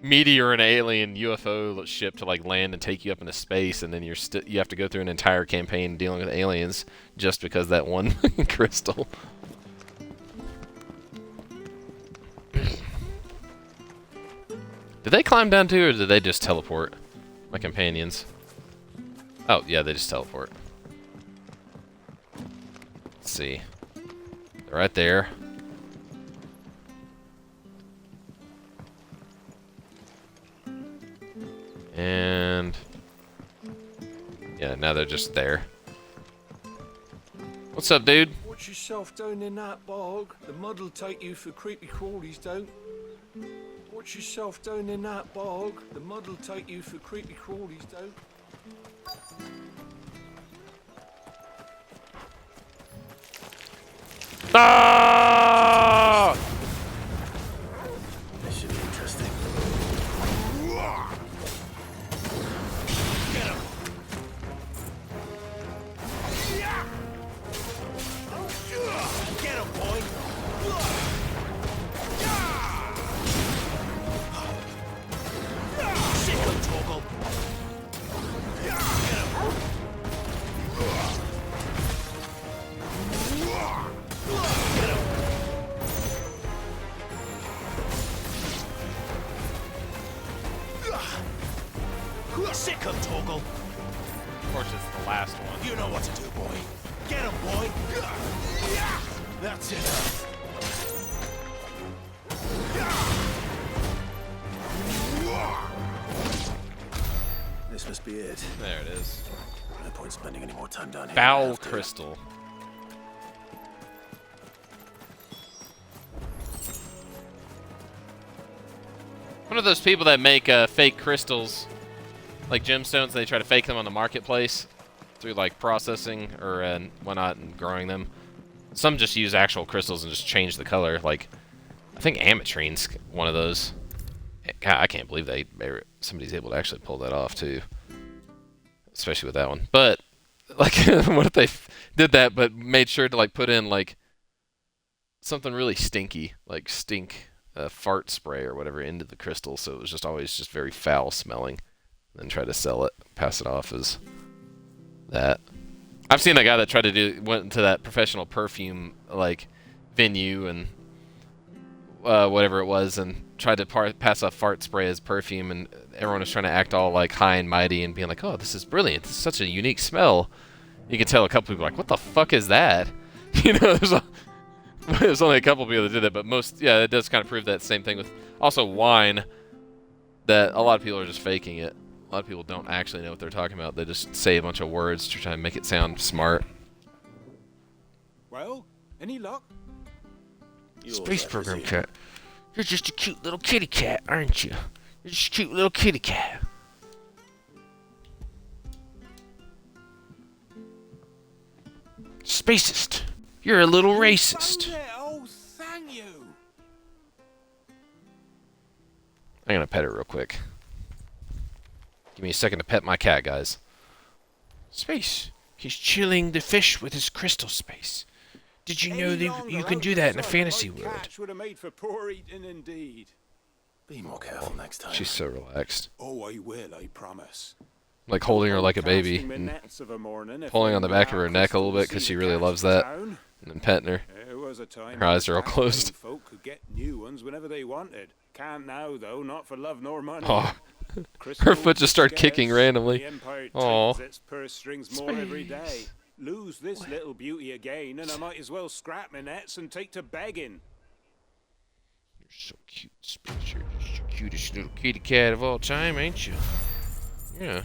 meteor and alien UFO ship to like land and take you up into space, and then you have to go through an entire campaign dealing with aliens just because that one crystal. Did they climb down too, or did they just teleport? My companions. Oh, yeah, they just teleport. Let's see. They're right there. And yeah, now they're just there. What's up, dude? Watch yourself down in that bog. The mud'll take you for creepy crawlies, don't. Watch yourself down in that bog. The mud'll take you for creepy crawlies, don't. Ah! This should be interesting. Get him! Get him, boy! Sick him, Torgal! Get him! Sick him, Torgal! Of course, it's the last one. You know what to do, boy. Get him, boy! That's it. This must be it. There it is. No point spending any more time down here. Foul crystal. One of those people that make fake crystals, like gemstones, they try to fake them on the marketplace through like processing or whatnot and growing them. Some just use actual crystals and just change the color. Like, I think Ametrine's one of those. God, I can't believe somebody's able to actually pull that off too, especially with that one. But like, what if they did that but made sure to like put in like something really stinky, like fart spray or whatever into the crystal, so it was just always just very foul smelling, then try to sell it, pass it off as that. I've seen a guy that went into that professional perfume like venue and whatever it was, and tried to pass off fart spray as perfume, and everyone was trying to act all like high and mighty and being like, "Oh, this is brilliant! This is such a unique smell." You can tell a couple people are like, "What the fuck is that?" You know, there's only a couple people that did that, but most, yeah, it does kind of prove that same thing with also wine, that a lot of people are just faking it. A lot of people don't actually know what they're talking about. They just say a bunch of words to try and make it sound smart. Well, any luck? Space program cat. You're just a cute little kitty cat, aren't you? You're just a cute little kitty cat. Spacist. You're a little racist. Oh, thank you. I'm gonna pet it real quick. Give me a second to pet my cat, guys. Space. He's chilling the fish with his crystal space. Did you know that you can do that in a fantasy world? Would have made for poor eating indeed. Be more careful next time. She's so relaxed. Oh, I will, I promise. Like holding her like a baby, and pulling on the back of her neck a little bit because she really loves that, and then petting her. Her eyes are all closed. Folk could get new ones whenever they wanted. Can't now, though, not for love nor money. Oh, Her foot just started kicking randomly. The Empire Aw. tightens its purse strings more every day. Lose this little beauty again, and I might as well scrap my nets and take to begging. You're so cute, Space. You're just the cutest little kitty cat of all time, ain't you? Yeah.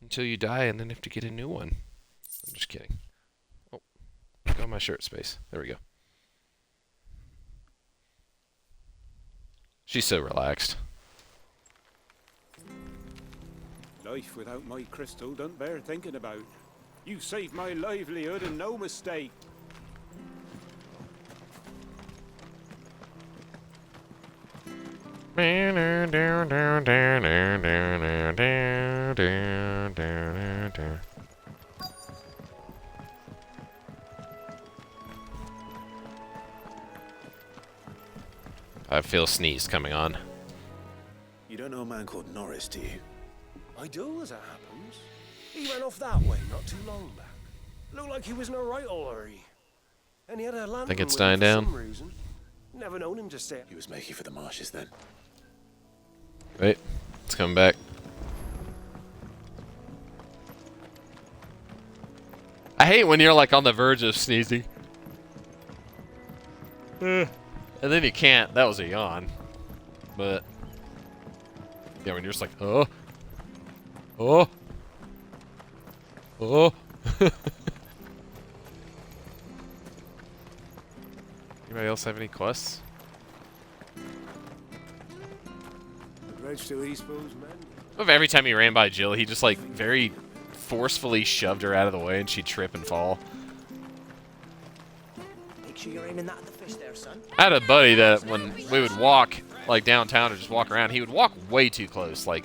Until you die and then have to get a new one. I'm just kidding. Oh, got my shirt, Space. There we go. She's so relaxed. Life without my crystal don't bear thinking about. You saved my livelihood and no mistake. I feel sneeze coming on. You don't know a man called Norris, do you? I do, as it happens. He ran off that way not too long back. Looked like he was in a right hurry. And he had a lantern Think it's with him dying for down? some reason. Never known him to stay. He was making for the marshes then. Wait, it's coming back. I hate when you're like on the verge of sneezing. And then you can't. That was a yawn. But yeah, when you're just like, oh. Oh. Oh. Anybody else have any quests? The bridge to Eastbo's men. Of every time he ran by Jill, he just like very forcefully shoved her out of the way and she'd trip and fall. Make sure you're aiming that at the fish there, son. I had a buddy that when we would walk like downtown or just walk around, he would walk way too close, like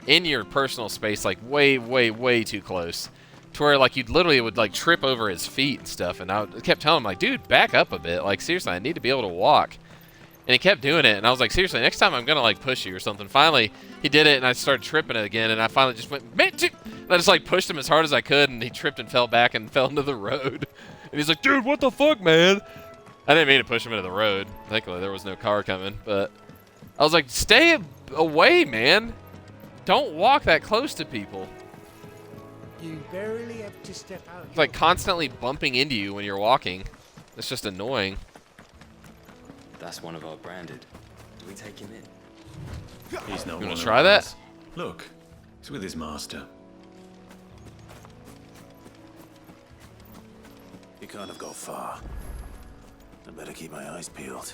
in your personal space, like way, way, way too close. To where like you'd literally would like trip over his feet and stuff, and I kept telling him like, dude, back up a bit. Like seriously, I need to be able to walk. And he kept doing it, and I was like, seriously, next time I'm gonna like push you or something. Finally, he did it, and I started tripping it again, and I finally just went, and I just like pushed him as hard as I could, and he tripped and fell back and fell into the road. And he's like, dude, what the fuck, man? I didn't mean to push him into the road. Thankfully, there was no car coming, but I was like, stay away, man. Don't walk that close to people. You barely have to step out. It's like constantly bumping into you when you're walking. It's just annoying. That's one of our branded. Do we take him in? He's not You one wanna of try that? ours. Look, he's with his master. He can't have got far. I better keep my eyes peeled.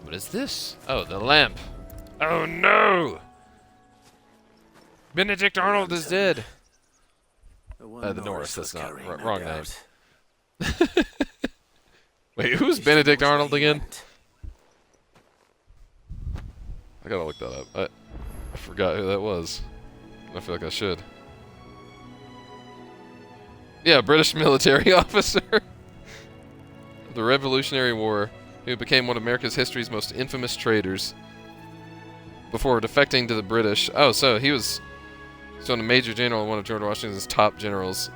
What is this? Oh, the lamp. Oh no! Benedict Arnold is dead. The Norris, that's not wrong name. Wait, who's Benedict Arnold again? I gotta look that up. I forgot who that was. I feel like I should. Yeah, British military officer of the Revolutionary War, who became one of America's history's most infamous traitors before defecting to the British. Oh, so he was a major general, one of George Washington's top generals.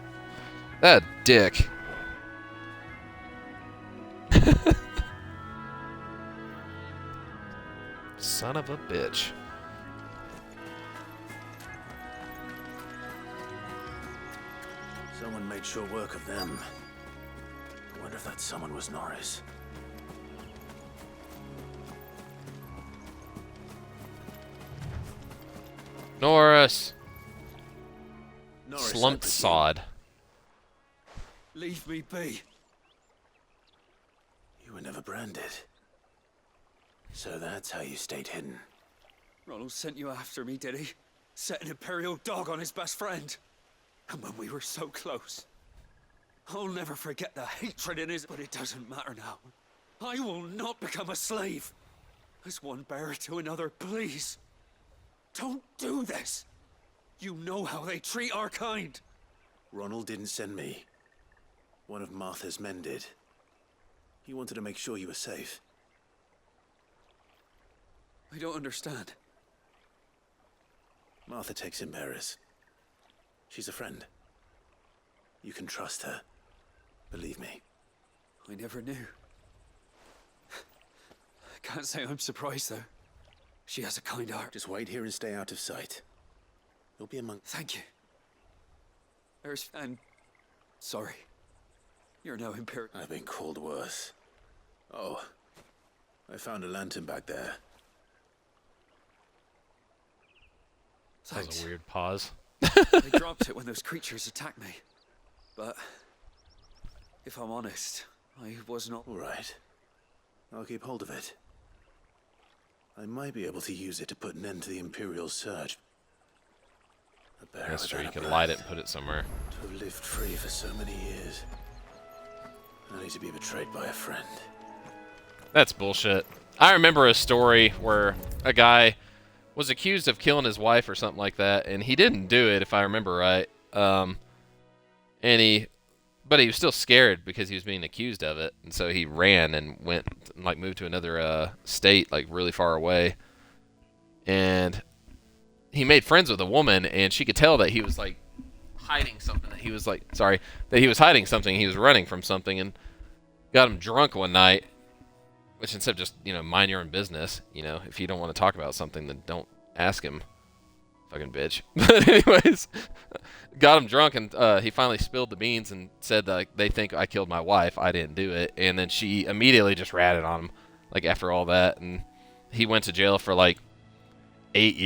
That dick. Son of a bitch. Someone made sure work of them. I wonder if that someone was Norris. Norris. Norris Slumped sod. Leave me be. You were never branded. So that's how you stayed hidden. Ronald sent you after me, did he? Set an Imperial dog on his best friend. And when we were so close. I'll never forget the hatred in his... But it doesn't matter now. I will not become a slave. As one bearer to another, please. Don't do this. You know how they treat our kind. Ronald didn't send me. One of Martha's men did. He wanted to make sure you were safe. I don't understand. Martha takes in bearers. She's a friend. You can trust her. Believe me. I never knew. Can't say I'm surprised, though. She has a kind heart. Just wait here and stay out of sight. You'll be among... Thank you. And... sorry. You're no Imperial. I've been called worse. Oh. I found a lantern back there. That was a weird pause. I dropped it when those creatures attacked me. But... if I'm honest, I was not... All right. I'll keep hold of it. I might be able to use it to put an end to the Imperial surge. That's true, you can light it and put it somewhere. To have lived free for so many years. Only to be betrayed by a friend. That's bullshit. I remember a story where a guy was accused of killing his wife or something like that, and he didn't do it, if I remember right. But he was still scared because he was being accused of it, and so he ran and went, like, moved to another state, like, really far away. And he made friends with a woman, and she could tell that he was, like, hiding something. That he was, like, that he was hiding something. He was running from something, and got him drunk one night. Which, instead of just, mind your own business, if you don't want to talk about something, then don't ask him. Fucking bitch. But anyways, got him drunk, and he finally spilled the beans and said that they think I killed my wife. I didn't do it. And then she immediately just ratted on him, like, after all that. And he went to jail for, like, 8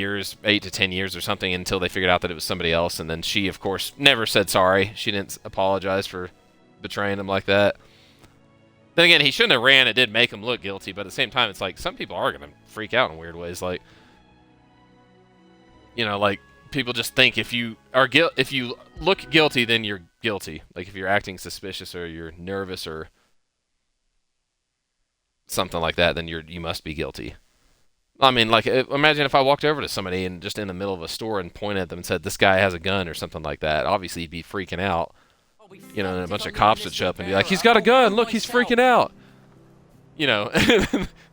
to 10 years or something until they figured out that it was somebody else. And then she, of course, never said sorry. She didn't apologize for betraying him like that. Then again, he shouldn't have ran. It did make him look guilty, but at the same time, it's like some people are gonna freak out in weird ways. Like, like people just think if you look guilty, then you're guilty. Like if you're acting suspicious or you're nervous or something like that, then you must be guilty. I mean, like, imagine if I walked over to somebody and just in the middle of a store and pointed at them and said, "This guy has a gun" or something like that. Obviously, he'd be freaking out. And a bunch of cops would show up and be like, "He's got a gun! Look, he's freaking out!"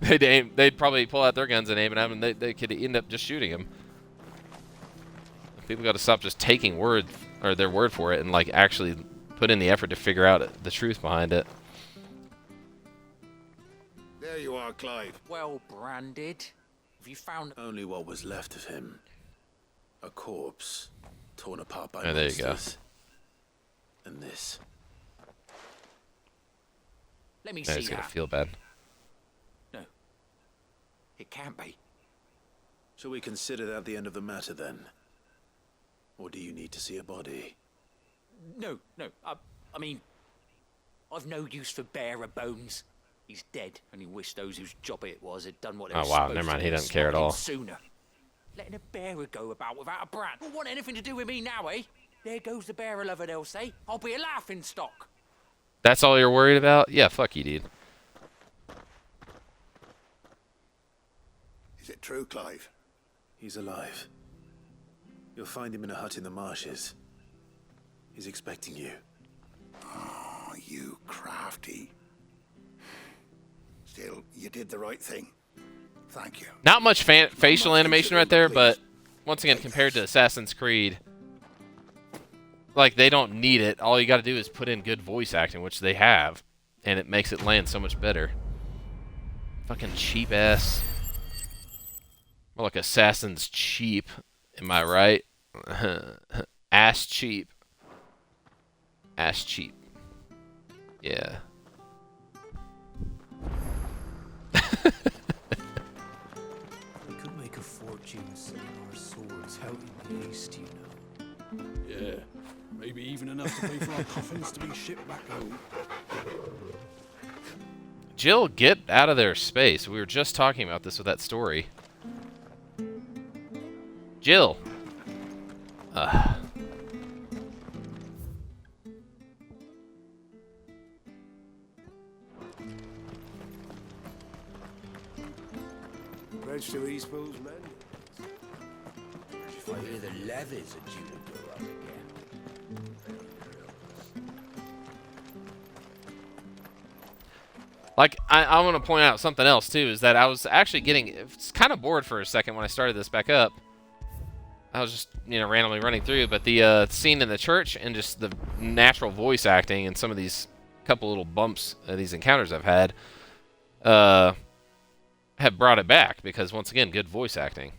They'd probably pull out their guns and aim it at him, and they could end up just shooting him. People got to stop just taking their word for it and, like, actually put in the effort to figure out the truth behind it. There you are, Clive. Well branded. Have you found... Only what was left of him. A corpse, torn apart by there you go. monsters. And this. Let me see It's gonna that. feel bad. No. It can't be. Shall we consider that the end of the matter, then? Or do you need to see a body? No. I mean, I've no use for bearer bones. He's dead, and he wished those whose job it was had done what they were Oh wow, supposed never mind. to He and doesn't care at smacked him all. Sooner. Letting a bearer go about without a brand. Don't want anything to do with me now, eh? There goes the bearer lover, they'll say. I'll be a laughing stock. That's all you're worried about? Yeah, fuck you, dude. Is it true, Clive? He's alive. You'll find him in a hut in the marshes. He's expecting you. Oh, you crafty. Still, you did the right thing. Thank you. Not much facial animation right there, but once again, compared to Assassin's Creed, like, they don't need it. All you got to do is put in good voice acting, which they have, and it makes it land so much better. Fucking cheap ass. More like Assassin's cheap. Am I right? Ass cheap. Ass cheap. Yeah. We could make a fortune selling our swords out in the east, you know. Yeah, maybe even enough to pay for our coffins to be shipped back home. Jill, get out of their space. We were just talking about this with that story. Jill. Bridge to East Pool's men. I hear the levies are due to go up again. Like, I want to point out something else, too, is that I was actually getting kind of bored for a second when I started this back up. I was just, you know, randomly running through, but the scene in the church and just the natural voice acting and some of these couple little bumps, these encounters I've had, have brought it back because, once again, good voice acting.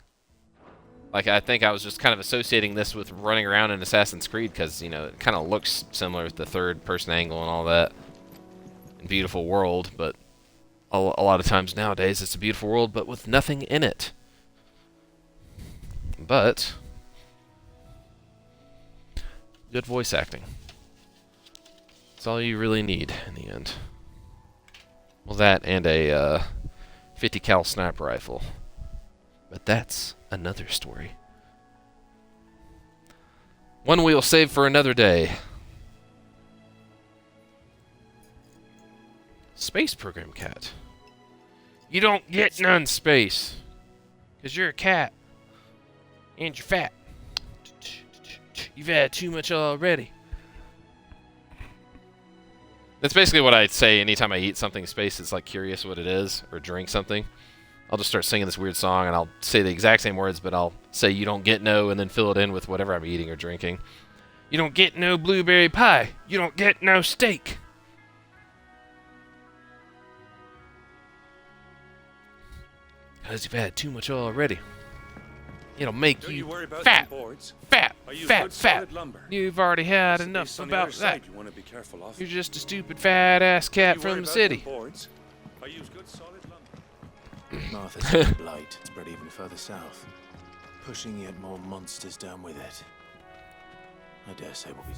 Like, I think I was just kind of associating this with running around in Assassin's Creed because, you know, it kind of looks similar with the third-person angle and all that. And beautiful world, but a lot of times nowadays it's a beautiful world, but with nothing in it. But good voice acting. That's all you really need in the end. Well, that and a 50 cal sniper rifle. But that's another story. One we'll save for another day. Space program cat. You don't get none, space. Because you're a cat. And you're fat. You've had too much already. That's basically what I say anytime I eat something space. It's like curious what it is, or drink something. I'll just start singing this weird song, and I'll say the exact same words, but I'll say you don't get no, and then fill it in with whatever I'm eating or drinking. You don't get no blueberry pie. You don't get no steak. Because you've had too much already. It'll make you fat, fat. You've already had enough about that. You're just a stupid fat-ass cat from the city. Martha's blight spread even further south, pushing yet more monsters down with it. I dare say we'll be...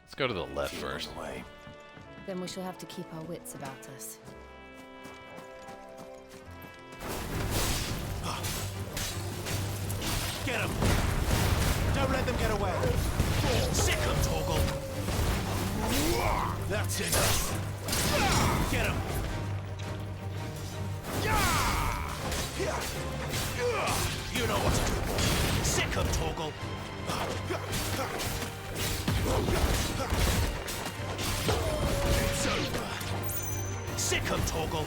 Let's go to the left first. Then we shall have to keep our wits about us. Get him! Don't let them get away! Sick him, Torgal! That's enough! Get him! You know what to do, boy! Sick him, Torgal! It's over! Sick him, Torgal!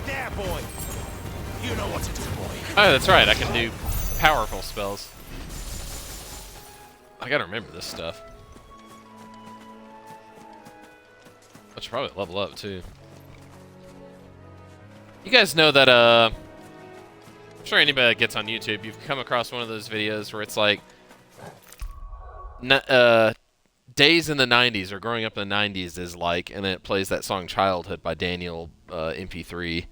There, boy! You know what to do, boy. Oh, that's right. I can do powerful spells. I gotta remember this stuff. I should probably level up, too. You guys know that, I'm sure anybody that gets on YouTube, you've come across one of those videos where it's like, days in the 90s, or growing up in the 90s is like, and then it plays that song Childhood by Daniel, MP3.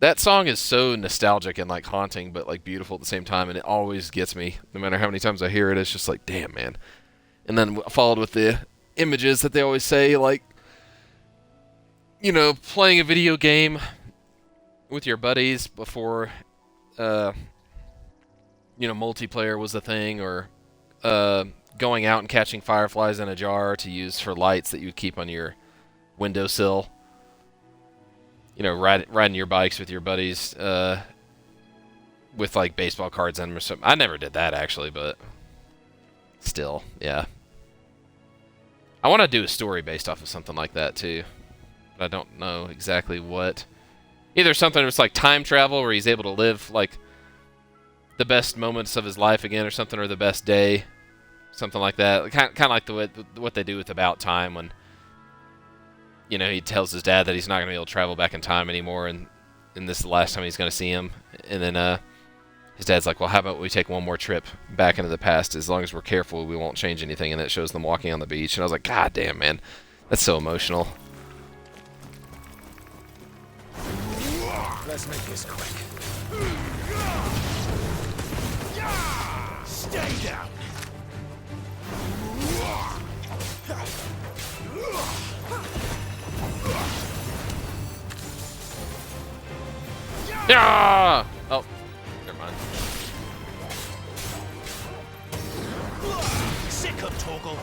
That song is so nostalgic and like haunting, but like beautiful at the same time, and it always gets me. No matter how many times I hear it, it's just like, damn, man. And then followed with the images that they always say, like, you know, playing a video game with your buddies before, you know, multiplayer was a thing, or going out and catching fireflies in a jar to use for lights that you would keep on your windowsill. You know, riding your bikes with your buddies, with like baseball cards in them or something. I never did that actually, but still, yeah. I want to do a story based off of something like that too, but I don't know exactly what. Either something that's like time travel, where he's able to live like the best moments of his life again, or something, or the best day, something like that. Kind of like what they do with About Time, when, you know, he tells his dad that he's not going to be able to travel back in time anymore, and this is the last time he's going to see him. And then his dad's like, well, how about we take one more trip back into the past? As long as we're careful, we won't change anything. And it shows them walking on the beach. And I was like, God damn, man. That's so emotional. Let's make this quick. Stay down! Yeah! Oh, never mind. Sick him, Torgal!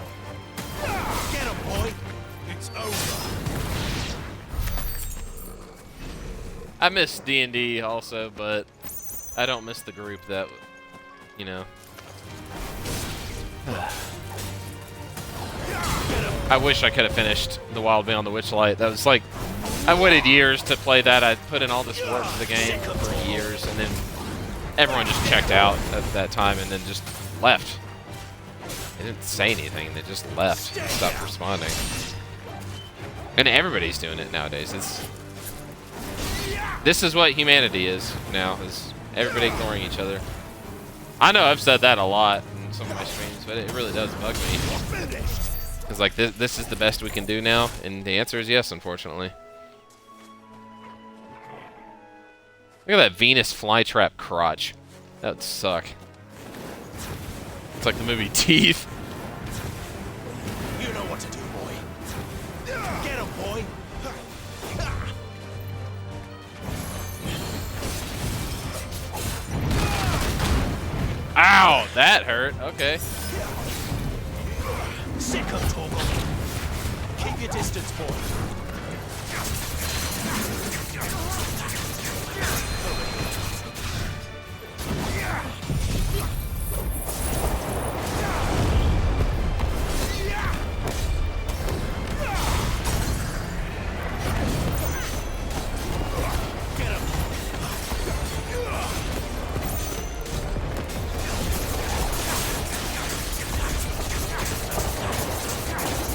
Get him, boy! It's over! I miss D&D also, but I don't miss the group that, you know. I wish I could have finished The Wild Beyond the Witchlight. That was like, I waited years to play that. I put in all this work for the game for years, and then everyone just checked out at that time and then just left. They didn't say anything. They just left and stopped responding. And everybody's doing it nowadays. This is what humanity is now, is everybody ignoring each other. I know I've said that a lot in some of my streams, but it really does bug me. Because, like, this is the best we can do now, and the answer is yes, unfortunately. Look at that Venus flytrap crotch. That would suck. It's like the movie Teeth. You know what to do, boy. Get him, boy. Ow! That hurt. Okay. Sick of Torgal. Keep your distance, boy.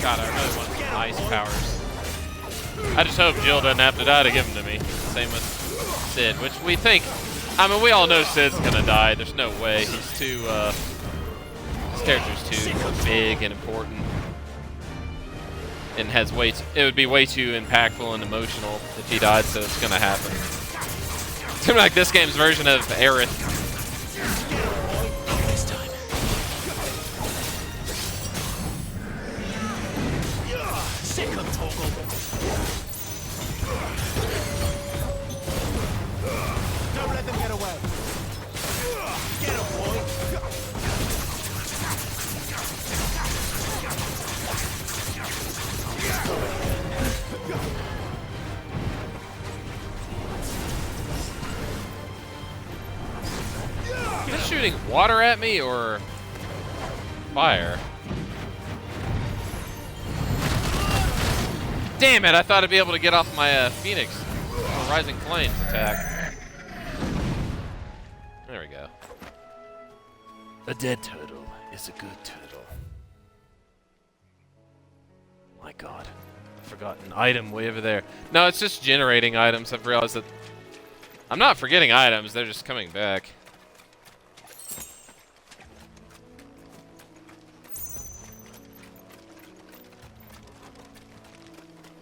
God, I really want some ice powers. I just hope Jill doesn't have to die to give them to me. Same with Sid, which we think... I mean, we all know Sid's gonna die. There's no way. He's too, his character's too big and important. And has way it would be way too impactful and emotional if he died, so it's gonna happen. It's gonna be like this game's version of Aerith. Sick of Torgal. Don't let them get away. Get him, boy. Is it shooting water at me or fire? Damn it, I thought I'd be able to get off my Phoenix Rising Flames attack. There we go. A dead turtle is a good turtle. My god. I forgot an item way over there. No, it's just generating items. I've realized that I'm not forgetting items, they're just coming back.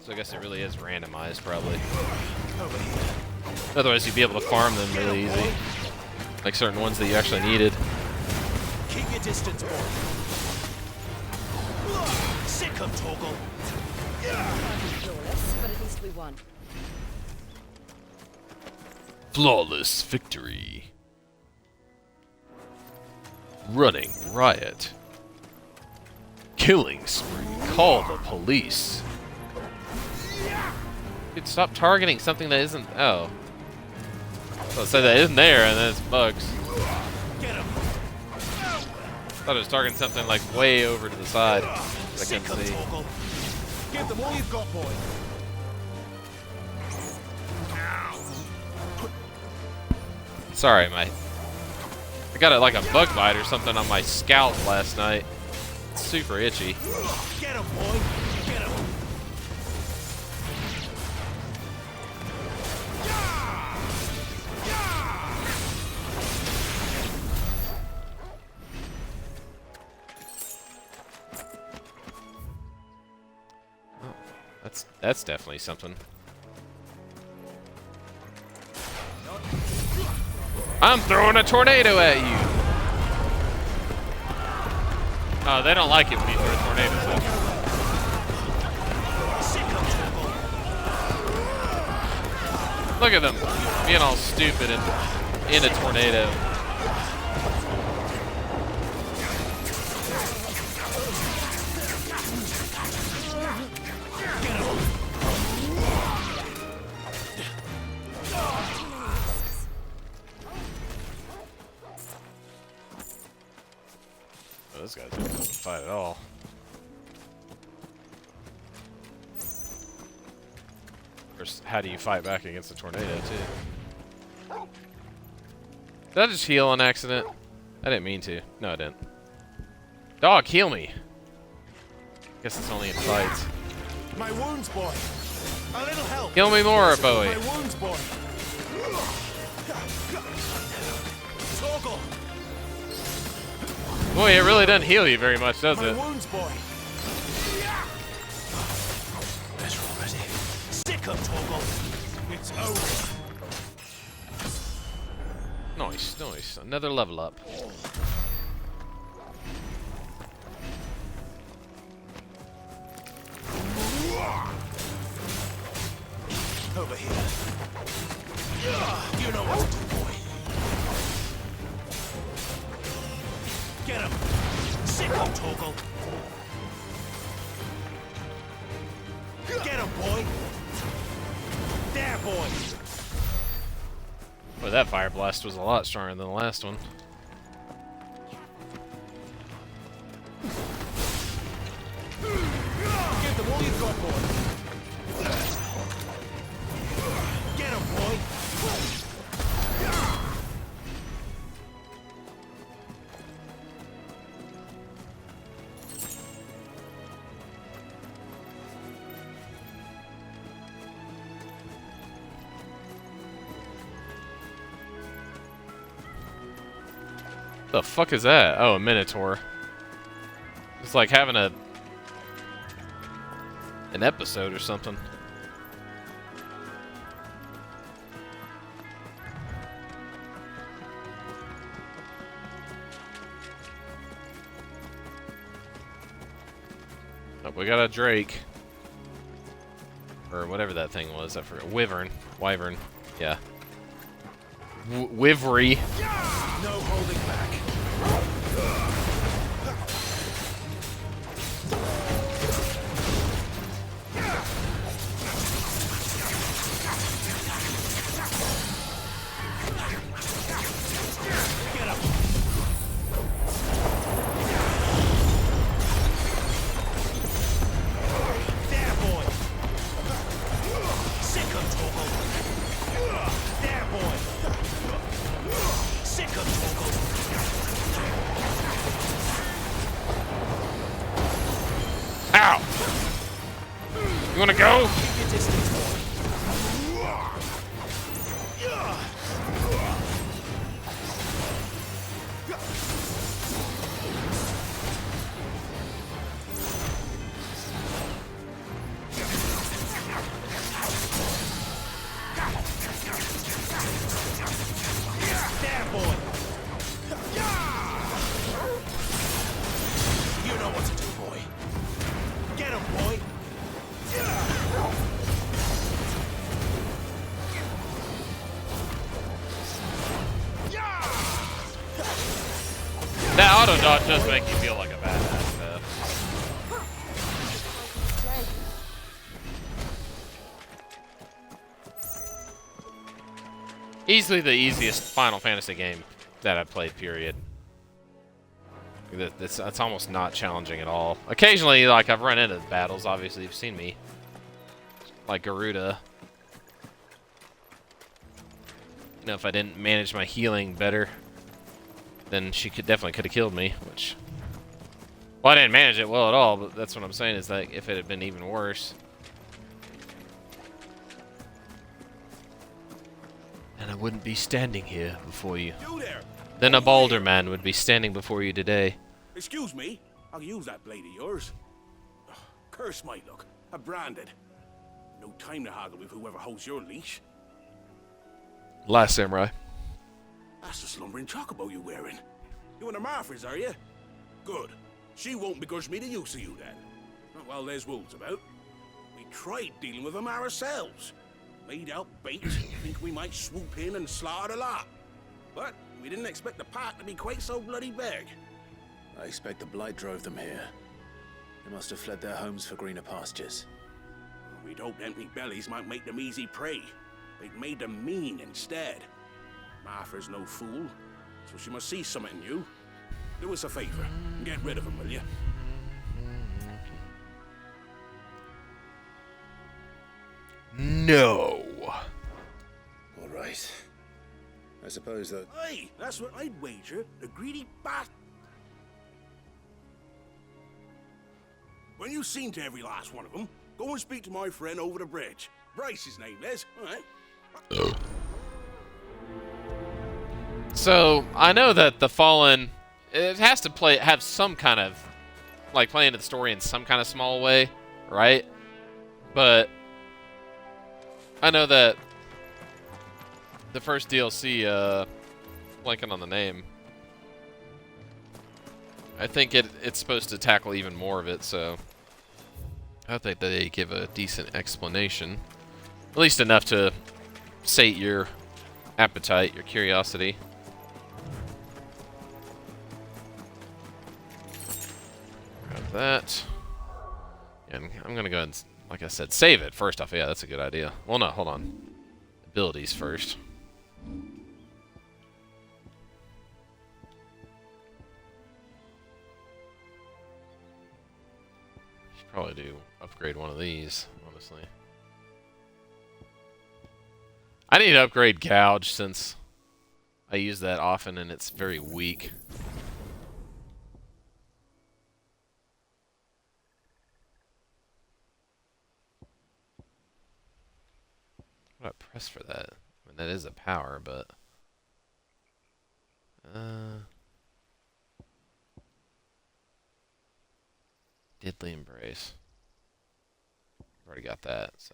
So I guess it really is randomized, probably. Otherwise, you'd be able to farm them really easy. Like certain ones that you actually needed. Keep your distance, boy. Sick of Torgal. Flawless, but at least we won. Flawless victory. Running riot. Killing spree. Call the police. Dude, stop targeting something that isn't. Oh. I'll say that isn't there, and then it's bugs. Get him. Thought it was targeting something like way over to the side. I couldn't see. Give them all you've got, boy. Sorry, I got like a bug bite or something on my scalp last night. It's super itchy. Get him, boy. Get him. That's definitely something. I'm throwing a tornado at you. Oh, they don't like it when you throw tornadoes at them. Look at them being all stupid and in a tornado. This guy's not able to fight at all. Of course, how do you fight back against a tornado, too? Did I just heal on accident? I didn't mean to. No, I didn't. Dog, heal me. Guess it's only in fights. My wounds, boy. A little help. Heal me more, Bowie. My wounds, boy. Toggle. Boy, it really doesn't heal you very much, does it? My wounds, boy. Better already. Sick of Toggle. It's over. Nice, nice. Another level up. Over here. You know what to do, boy. Get him. Sick of Toggle. Get him, boy. There, boy. Boy, that fire blast was a lot stronger than the last one. Give them all you've got, boy. Get him, boy. The fuck is that? Oh, a Minotaur. It's like having an episode or something. Oh, we got a Drake. Or whatever that thing was. I forgot. Wyvern. Wyvern. Yeah. Wivery. No holding back. Get up. There, boy. Sick of Toggle. There, boy. Sick of Toggle. Ow! You wanna go? Keep your distance, boy. There, boy. You know what to do, boy. Get him, boy. That auto dodge does make you feel like a badass, though. Easily the easiest Final Fantasy game that I've played, period. It's almost not challenging at all. Occasionally, like, I've run into battles, obviously, you've seen me. Like Garuda. You know, if I didn't manage my healing better, then she definitely could have killed me, which... Well, I didn't manage it well at all, but that's what I'm saying, is that if it had been even worse... And I wouldn't be standing here before you. You there! Then a bolder man would be standing before you today. Excuse me, I'll use that blade of yours. Ugh, curse my luck. I'm branded. No time to haggle with whoever holds your leash. Last Samurai. That's the slumbering chocobo you're wearing. You and the Marfers, are you? Good. She won't begrudge me the use of you then. Not while there's wolves about. We tried dealing with them ourselves. Laid out bait, think we might swoop in and slaughter the lot. But we didn't expect the pack to be quite so bloody big. I expect the blight drove them here. They must have fled their homes for greener pastures. We'd hoped empty bellies might make them easy prey. They'd made them mean instead. Martha's no fool, so she must see something in you. Do us a favor and get rid of them, will you? No. All right. I suppose that... Hey, that's what I'd wager. The greedy bat. When you've seen to every last one of them, go and speak to my friend over the bridge. Bryce, his name is. All right. So I know that the Fallen, it has to have some kind of, like, play into the story in some kind of small way, right? But I know that the first DLC, blanking on the name, I think it's supposed to tackle even more of it, so I think that they give a decent explanation. At least enough to sate your appetite, your curiosity. Grab that. And I'm gonna go ahead and, like I said, save it first off. Yeah, that's a good idea. Well, no, hold on. Abilities first. Should probably do upgrade one of these, honestly. I need to upgrade Gouge since I use that often and it's very weak. What do I press for that? I mean, that is a power, but... Deadly Embrace. Already got that, so...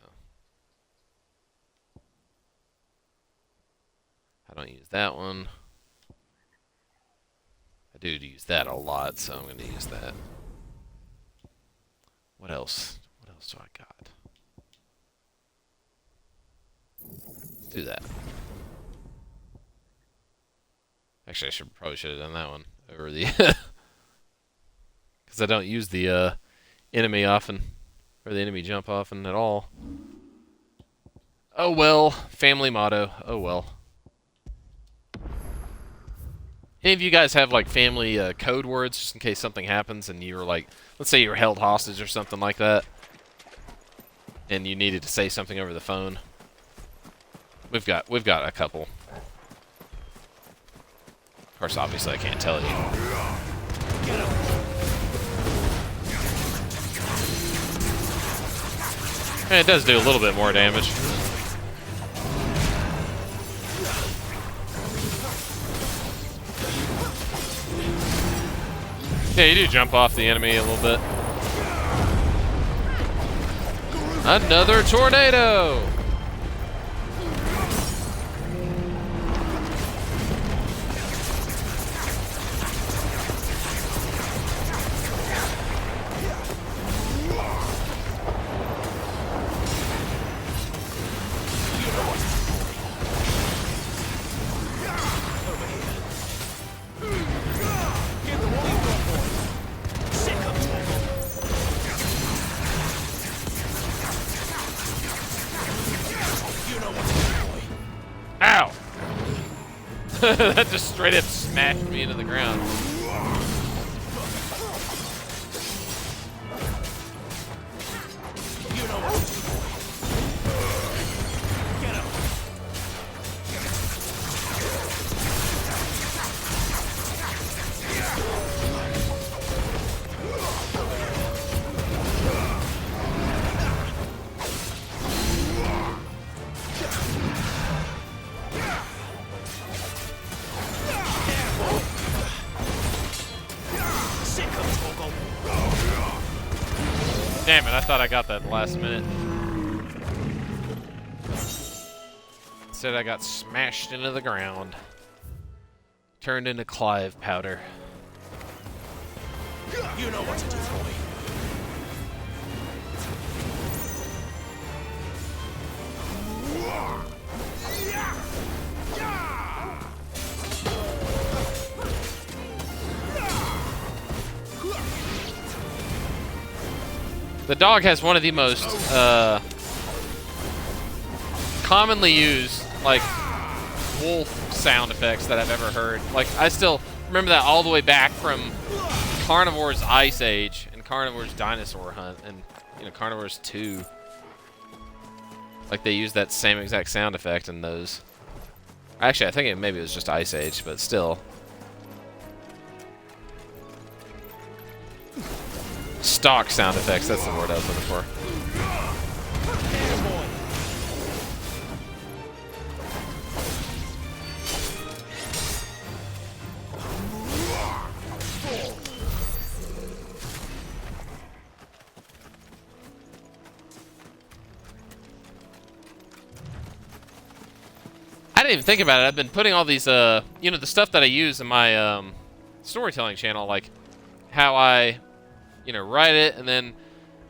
I don't use that one. I do use that a lot, so I'm going to use that. What else? What else do I got? Let's do that. Actually, probably should have done that one over the... Because I don't use the enemy often. Or the enemy jump often at all. Oh well. Family motto. Oh well. Any of you guys have, like, family code words, just in case something happens and you were, like, let's say you were held hostage or something like that, and you needed to say something over the phone? We've got a couple. Of course, obviously, I can't tell you. And it does do a little bit more damage. Yeah, you do jump off the enemy a little bit. Another tornado! Ow! That just straight up smashed me into the ground. Damn it, I thought I got that last minute. Instead I got smashed into the ground. Turned into Clive powder. You know what to do for me. The dog has one of the most commonly used, like, wolf sound effects that I've ever heard. Like, I still remember that all the way back from Carnivore's Ice Age and Carnivore's Dinosaur Hunt and, you know, Carnivore's 2. Like, they use that same exact sound effect in those. Actually, I think maybe it was just Ice Age, but still. Stock sound effects, that's the word I was looking for. I didn't even think about it. I've been putting all these, you know, the stuff that I use in my storytelling channel, like how I, you know, write it and then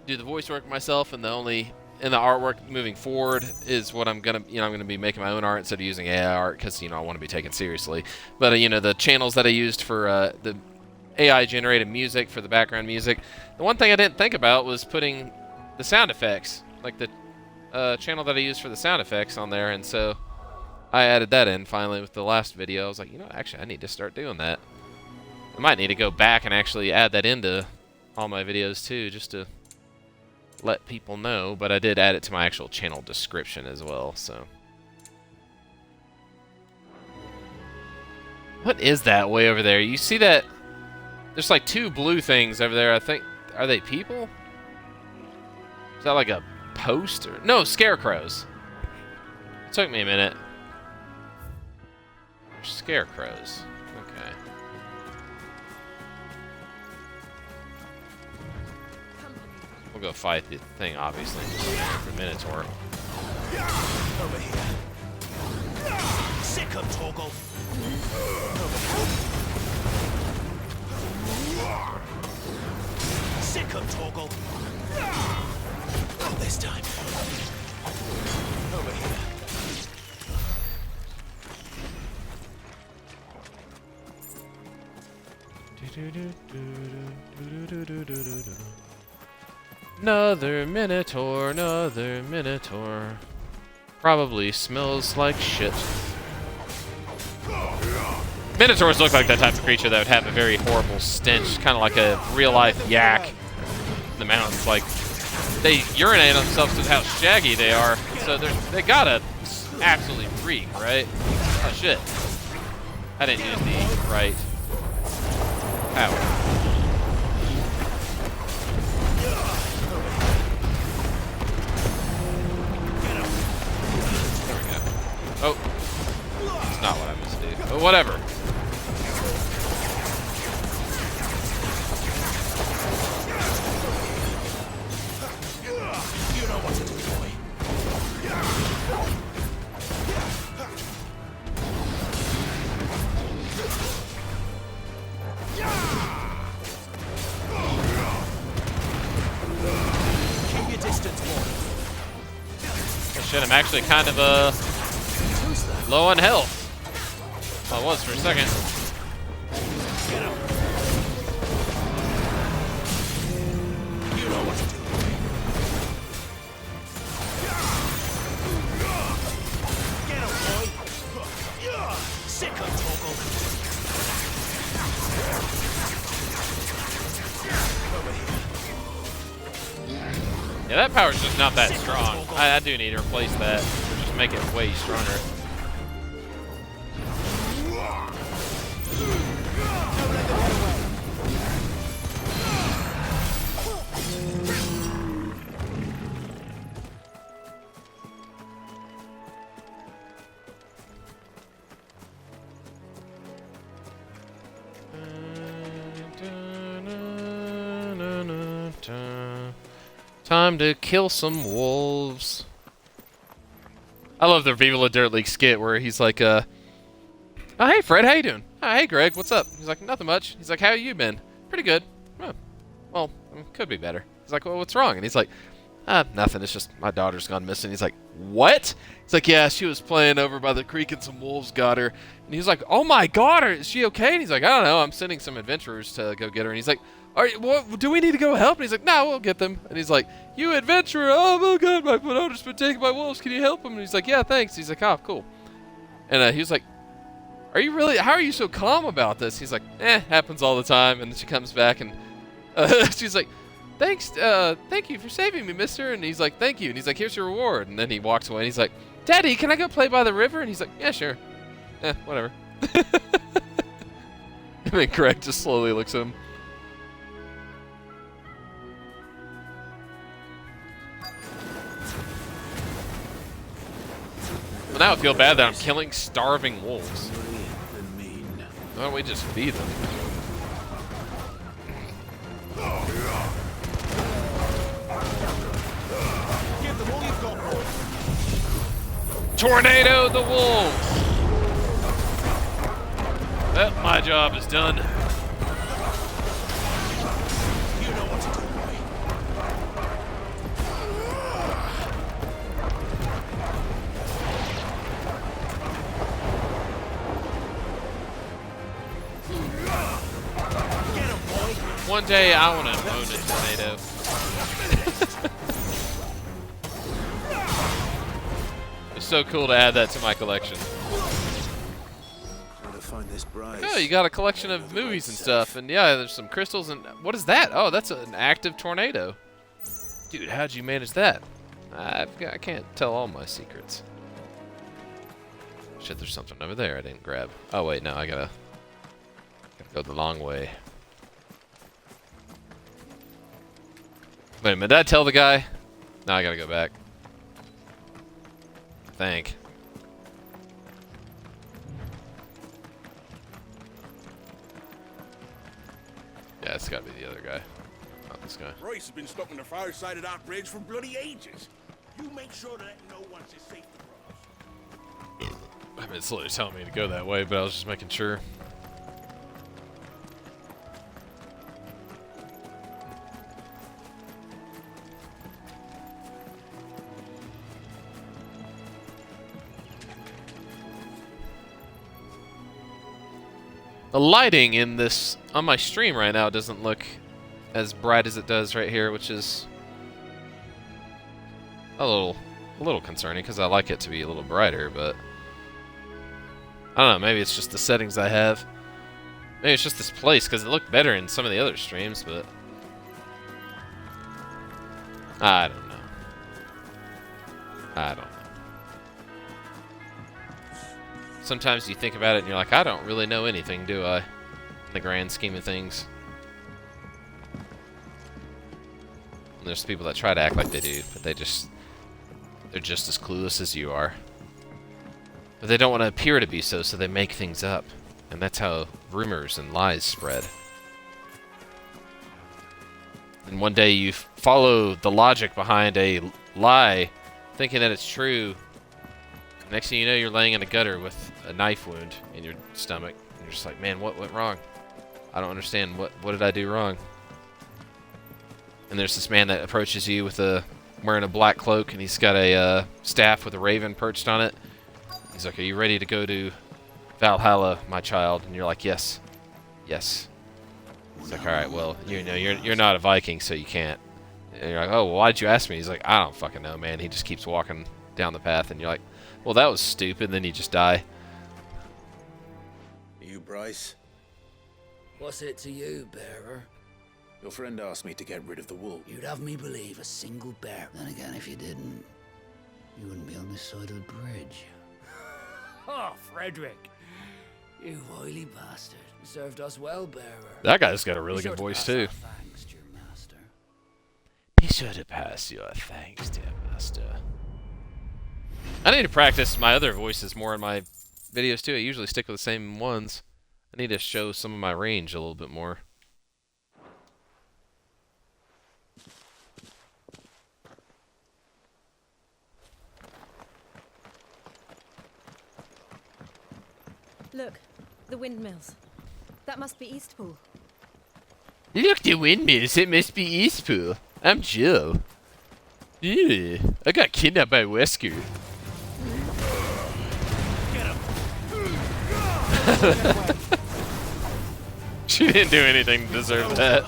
do the voice work myself, and the artwork moving forward is what I'm gonna, you know, I'm gonna be making my own art instead of using AI art because, you know, I want to be taken seriously. But you know, the channels that I used for the AI generated music for the background music, the one thing I didn't think about was putting the sound effects, like the channel that I used for the sound effects on there, and so I added that in finally with the last video. I was like, you know, actually I need to start doing that. I might need to go back and actually add that into all my videos too, just to let people know, but I did add it to my actual channel description as well, so. What is that way over there? You see that? There's like two blue things over there, I think. Are they people? Is that like a post? Or no, scarecrows. It took me a minute. Scarecrows. Okay. We'll go fight the thing, obviously. The Minotaur. Over here. Sick of Torgal. Sick of Torgal. Not this time. Over here. Another Minotaur, another Minotaur. Probably smells like shit. Minotaurs look like that type of creature that would have a very horrible stench, kind of like a real-life yak in the mountains. Like, they urinate on themselves because of how shaggy they are, so they gotta absolutely reek, right? Oh shit. I didn't use the right power. Oh, it's not what I meant to do, but whatever. You know what to do, boy. Keep your distance, boy. Oh shit, I'm actually kind of low on health. Well, I was for a second. You know what to do. Get him, boy. Sick of Torgal. Over here. Yeah, that power's just not that strong. I do need to replace that. Or just make it way stronger. Time to kill some wolves. I love the Viva La Dirt League skit where he's like, oh, hey, Fred, how you doing? Oh, hey, Greg, what's up? He's like, nothing much. He's like, how you been? Pretty good. Oh, well, could be better. He's like, well, what's wrong? And he's like, nothing. It's just my daughter's gone missing. He's like, what? He's like, yeah, she was playing over by the creek and some wolves got her. And he's like, oh my God, is she okay? And he's like, I don't know. I'm sending some adventurers to go get her. And he's like, what, do we need to go help? And he's like, no, we'll get them. And he's like, you adventurer, oh my God, my daughter's been taken by wolves. Can you help him? And he's like, yeah, thanks. He's like, oh, cool. And he was like, are you really, how are you so calm about this? He's like, happens all the time. And then she comes back and she's like, thanks, thank you for saving me, mister. And he's like, thank you. And he's like, here's your reward. And then he walks away and he's like, Daddy, can I go play by the river? And he's like, yeah, sure. Whatever. And then Greg just slowly looks at him. Well, now I feel bad that I'm killing starving wolves. Why don't we just feed them? Give them all you've got, boy. Tornado the wolves! Well, my job is done. You know what to do, boy. Get him, boy. One day I want to own a tornado. It's so cool to add that to my collection. Find this Bryce. Oh, you got a collection of movies and stuff, and yeah, there's some crystals and what is that? Oh, that's an active tornado. Dude, how'd you manage that? I can't tell all my secrets. Shit, there's something over there I didn't grab. Oh wait, no, I gotta go the long way. Wait a minute, did I tell the guy? No, I gotta go back. I think. Yeah, it's gotta be the other guy. Not this guy. Royce has been stuck on the far side of that bridge for bloody ages. You make sure that no one's is safe to cross. I mean, it's literally telling me to go that way, but I was just making sure. The lighting in this on my stream right now doesn't look as bright as it does right here, which is a little concerning because I like it to be a little brighter, but I don't know, maybe it's just the settings I have. Maybe it's just this place because it looked better in some of the other streams, but I don't know. I don't know. Sometimes you think about it and you're like, I don't really know anything, do I? In the grand scheme of things. And there's people that try to act like they do, but they're just as clueless as you are. But they don't want to appear to be so they make things up. And that's how rumors and lies spread. And one day you follow the logic behind a lie, thinking that it's true. Next thing you know, you're laying in a gutter with a knife wound in your stomach. And you're just like, man, what went wrong? I don't understand. What did I do wrong? And there's this man that approaches you with wearing a black cloak, and he's got a staff with a raven perched on it. He's like, are you ready to go to Valhalla, my child? And you're like, yes. Yes. He's like, all right, well, you know, you're not a Viking, so you can't. And you're like, oh, well, why'd you ask me? He's like, I don't fucking know, man. He just keeps walking down the path, and you're like, well, that was stupid. And then you just die. You, Bryce? What's it to you, bearer? Your friend asked me to get rid of the wolf. You'd have me believe a single bear. Then again, if you didn't, you wouldn't be on this side of the bridge. Oh, Frederick. You wily bastard. You served us well, bearer. That guy's got a really good voice, too. Thanks, dear master. Be sure to pass your thanks, dear master. I need to practice my other voices more in my videos, too. I usually stick with the same ones. I need to show some of my range a little bit more. Look, the windmills. That must be Eastpool. Look, the windmills. It must be Eastpool. I'm Jill. Yeah, I got kidnapped by Wesker. She didn't do anything to deserve that.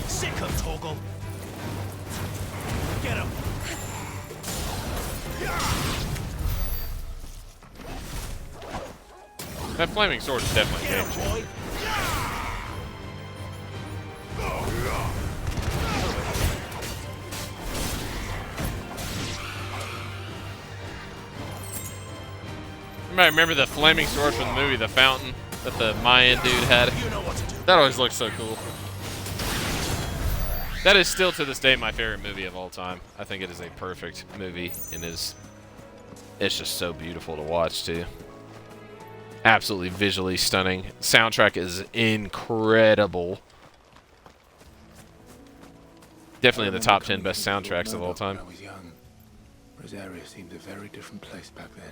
Sick of Toggle. Get him. That flaming sword is definitely a game changer. No might remember the flaming sword from the movie The Fountain that the Mayan dude had. That always looks so cool. That is still to this day my favorite movie of all time. I think it is a perfect movie and it's just so beautiful to watch too. Absolutely visually stunning. Soundtrack is incredible. Definitely in the top 10 best soundtracks of all time. When I was young, Rosaria seemed a very different place back then.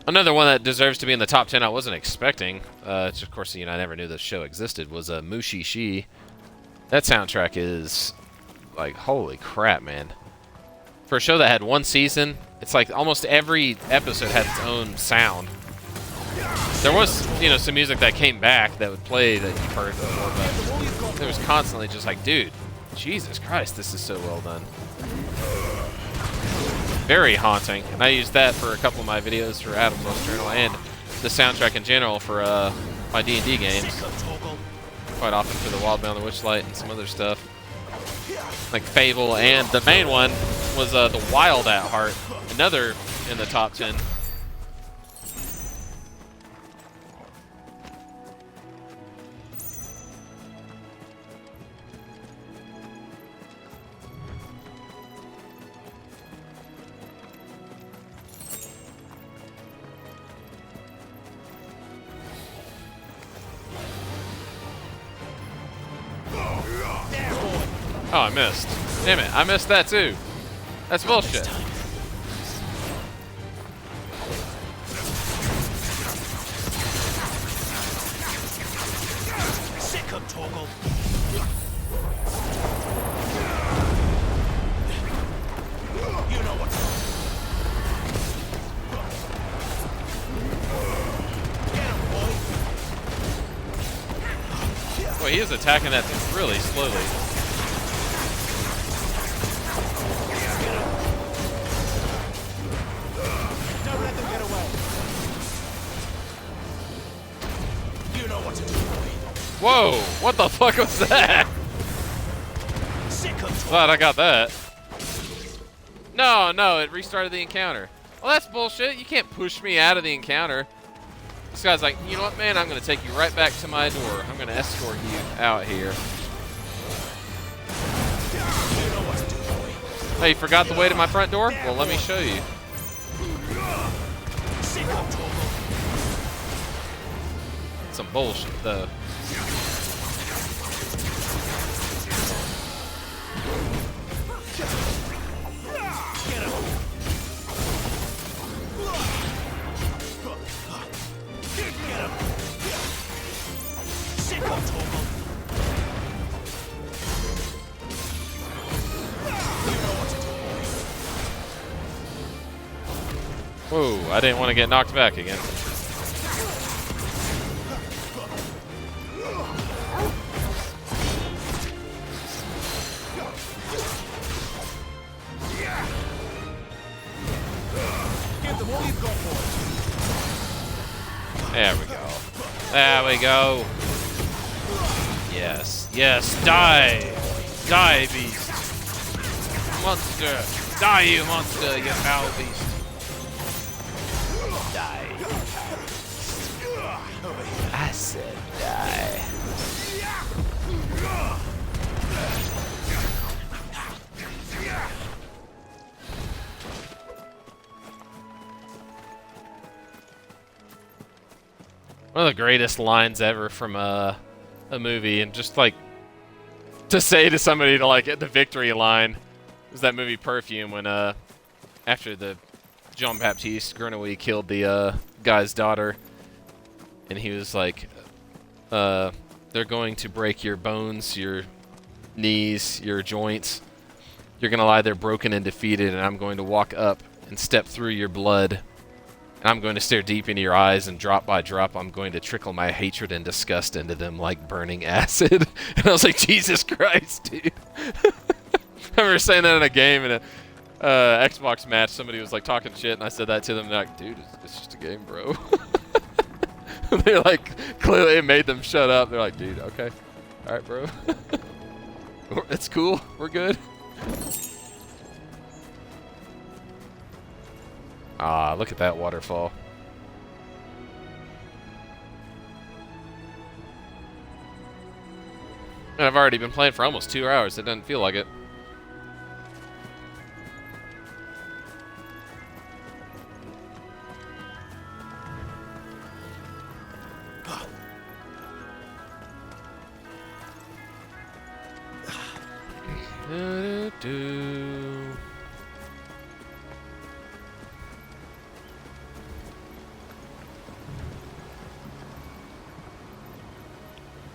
Another one that deserves to be in the top 10 I wasn't expecting, of course, you know, I never knew this show existed, was Mushishi. That soundtrack is, like, holy crap, man. For a show that had one season, it's like almost every episode had its own sound. There was, you know, some music that came back that would play that you've heard before, but there was constantly just like, dude, Jesus Christ, this is so well done. Very haunting, and I used that for a couple of my videos for Adam's Lost Journal and the soundtrack in general for my D&D games. Quite often for the Wild Bound the Witchlight and some other stuff. Like Fable, and the main one was the Wild at Heart, another in the top 10. Oh, I missed. Damn it, I missed that too. That's bullshit. Sick of Torgal. You know what's wrong. Boy, he is attacking that thing really slowly. Don't let them get away. You know what to do, boy. Whoa, what the fuck was that? Glad I got that. No, it restarted the encounter. Well, that's bullshit. You can't push me out of the encounter. This guy's like, you know what, man? I'm going to take you right back to my door. I'm going to escort you out here. Hey, you forgot the way to my front door? Well, let me show you. Some bullshit, though. Whoa, I didn't want to get knocked back again. There we go. There we go. Yes. Yes. Die. Die, beast. Monster. Die, you monster, you foul beast. Die. I said die. One of the greatest lines ever from a movie, and just like to say to somebody to like get the victory line was that movie Perfume when after the Jean-Baptiste Grenouille killed the guy's daughter, and he was like, they're going to break your bones, your knees, your joints. You're gonna lie there broken and defeated, and I'm going to walk up and step through your blood. And I'm going to stare deep into your eyes, and drop by drop, I'm going to trickle my hatred and disgust into them like burning acid. And I was like, Jesus Christ, dude. I remember saying that in a game, in a Xbox match. Somebody was like talking shit, and I said that to them. And they're like, dude, it's just a game, bro. They're like, clearly it made them shut up. They're like, dude, okay. All right, bro. It's cool. We're good. Ah, look at that waterfall. And I've already been playing for almost 2 hours. It doesn't feel like it.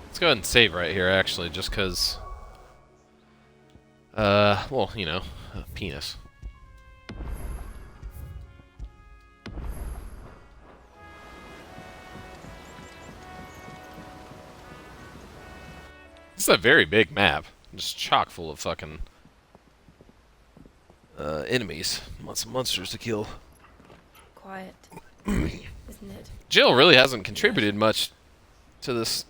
Let's go ahead and save right here, actually, just because... well, you know, penis. This is a very big map. Just chock full of fucking... enemies. Lots of monsters to kill. Quiet, isn't it? Jill really hasn't contributed much to this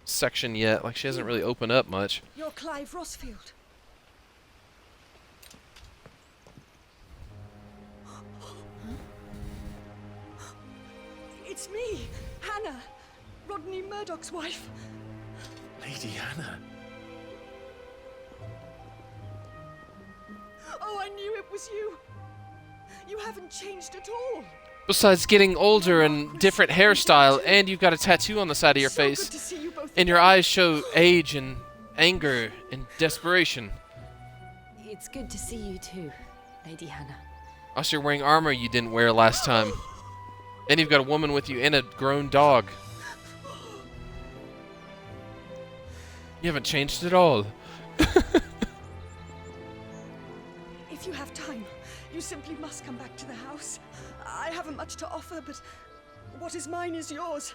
section yet. Like, she hasn't really opened up much. You're Clive Rossfield. It's me, Hannah, Rodney Murdoch's wife. Lady Hannah. Oh, I knew it was you. You haven't changed at all. Besides getting older and different hairstyle, and you've got a tattoo on the side of your face, and your eyes show age and anger and desperation. It's good to see you too, Lady Hannah. Also, you're wearing armor you didn't wear last time. And you've got a woman with you and a grown dog. You haven't changed at all. If you have time, you simply must come back to the house. I haven't much to offer, but what is mine is yours.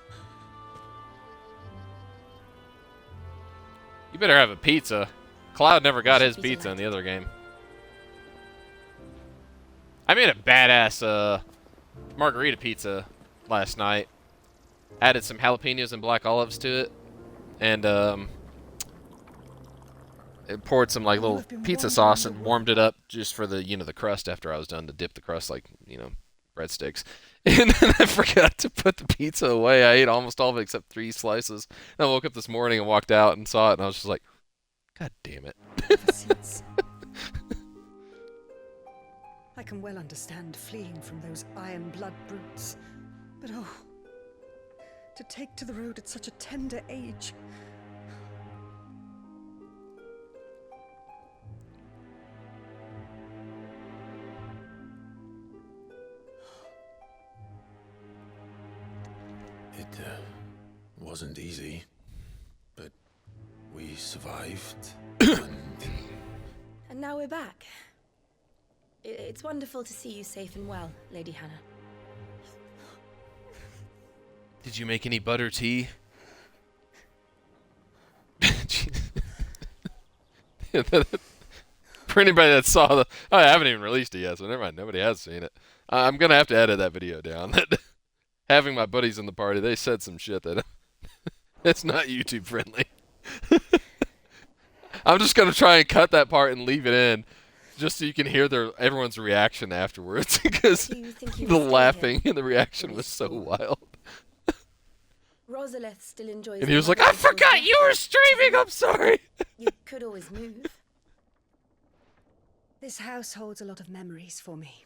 You better have a pizza. Cloud never got his pizza in the other game. I made a badass margarita pizza last night. Added some jalapenos and black olives to it, and it poured some like little pizza sauce and warmed it up just for the, you know, the crust after I was done, to dip the crust like, you know, breadsticks. And then I forgot to put the pizza away. I ate almost all of it except 3 slices. And I woke up this morning and walked out and saw it, and I was just like, God damn it. Ever since. I can well understand fleeing from those iron blood brutes, but oh, to take to the road at such a tender age. It wasn't easy, but we survived. And now we're back. It's wonderful to see you safe and well, Lady Hannah. Did you make any butter tea? For anybody that saw the... Oh, I haven't even released it yet, so never mind. Nobody has seen it. I'm going to have to edit that video down. Having my buddies in the party, they said some shit that... It's not YouTube friendly. I'm just going to try and cut that part and leave it in, just so you can hear everyone's reaction afterwards, because the laughing and the reaction was so wild. Rosalith still enjoys... And he was like, I forgot you were streaming, I'm sorry! You could always move. This house holds a lot of memories for me.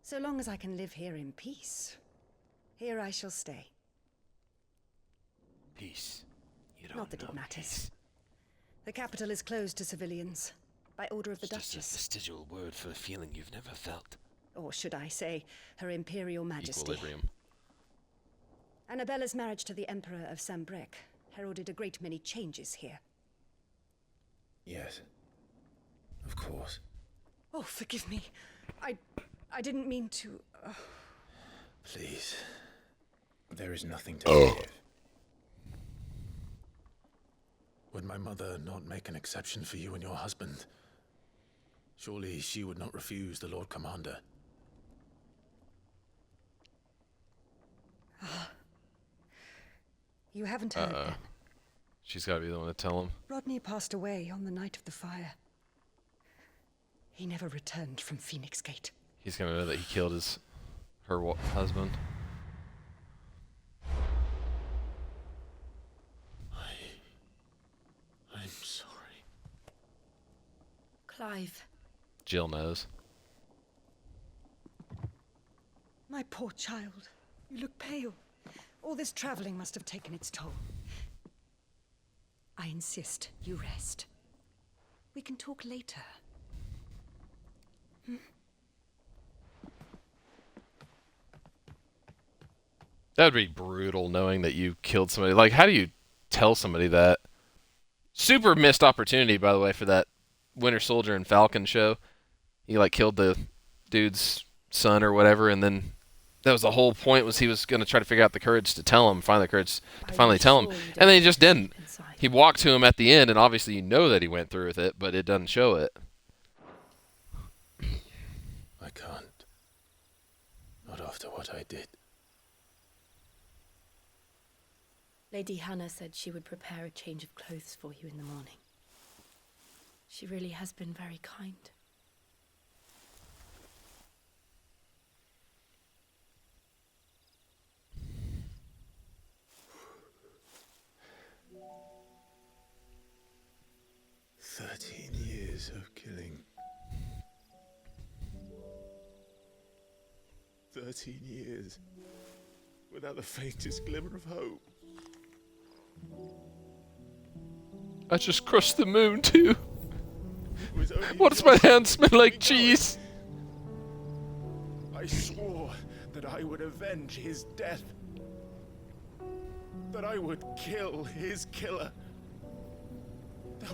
So long as I can live here in peace, here I shall stay. Peace. You don't Not that know it matters. peace. The capital is closed to civilians, by order of the It's just a Duchess. vestigial word for a feeling you've never felt. Or should I say, Her Imperial Majesty. Equilibrium. Annabella's marriage to the Emperor of Sambrec heralded a great many changes here. Yes. Of course. Oh, forgive me. I didn't mean to... Please. There is nothing to forgive. Would my mother not make an exception for you and your husband? Surely she would not refuse the Lord Commander. You haven't heard then. She's got to be the one to tell him. Rodney passed away on the night of the fire. He never returned from Phoenix Gate. He's gonna know that he killed her husband. I'm sorry. Clive, Jill knows. my poor child. You look pale. All this traveling must have taken its toll. I insist you rest. We can talk later. That would be brutal knowing that you killed somebody. Like, how do you tell somebody that? Super missed opportunity, by the way, for that Winter Soldier and Falcon show. He, like, killed the dude's son or whatever, and then that was the whole point, was he was going to try to figure out the courage to tell him, find the courage to finally tell him. And then he just didn't. He walked to him at the end, and obviously you know that he went through with it, but it doesn't show it. I can't. Not after what I did. Lady Hannah said she would prepare a change of clothes for you in the morning. She really has been very kind. Years of killing. 13 years without the faintest glimmer of hope. I just crushed the moon too. What does my hand smell like? Cheese? I swore that I would avenge his death. That I would kill his killer.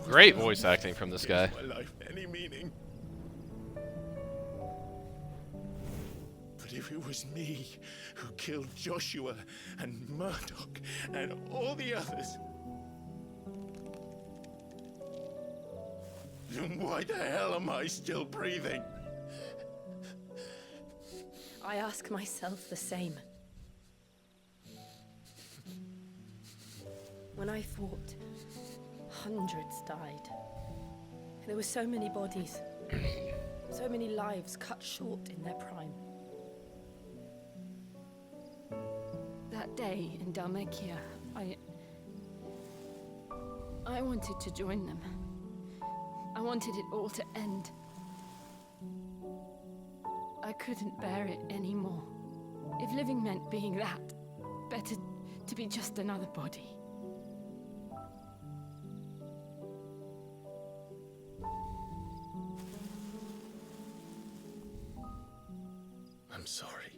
Great voice acting from this guy. My life any meaning. But if it was me who killed Joshua and Murdoch and all the others, then why the hell am I still breathing? I ask myself the same. When I fought, hundreds died. There were so many bodies, so many lives cut short in their prime. That day in Dalmekia, I wanted to join them. I wanted it all to end. I couldn't bear it anymore. If living meant being that, better to be just another body. I'm sorry.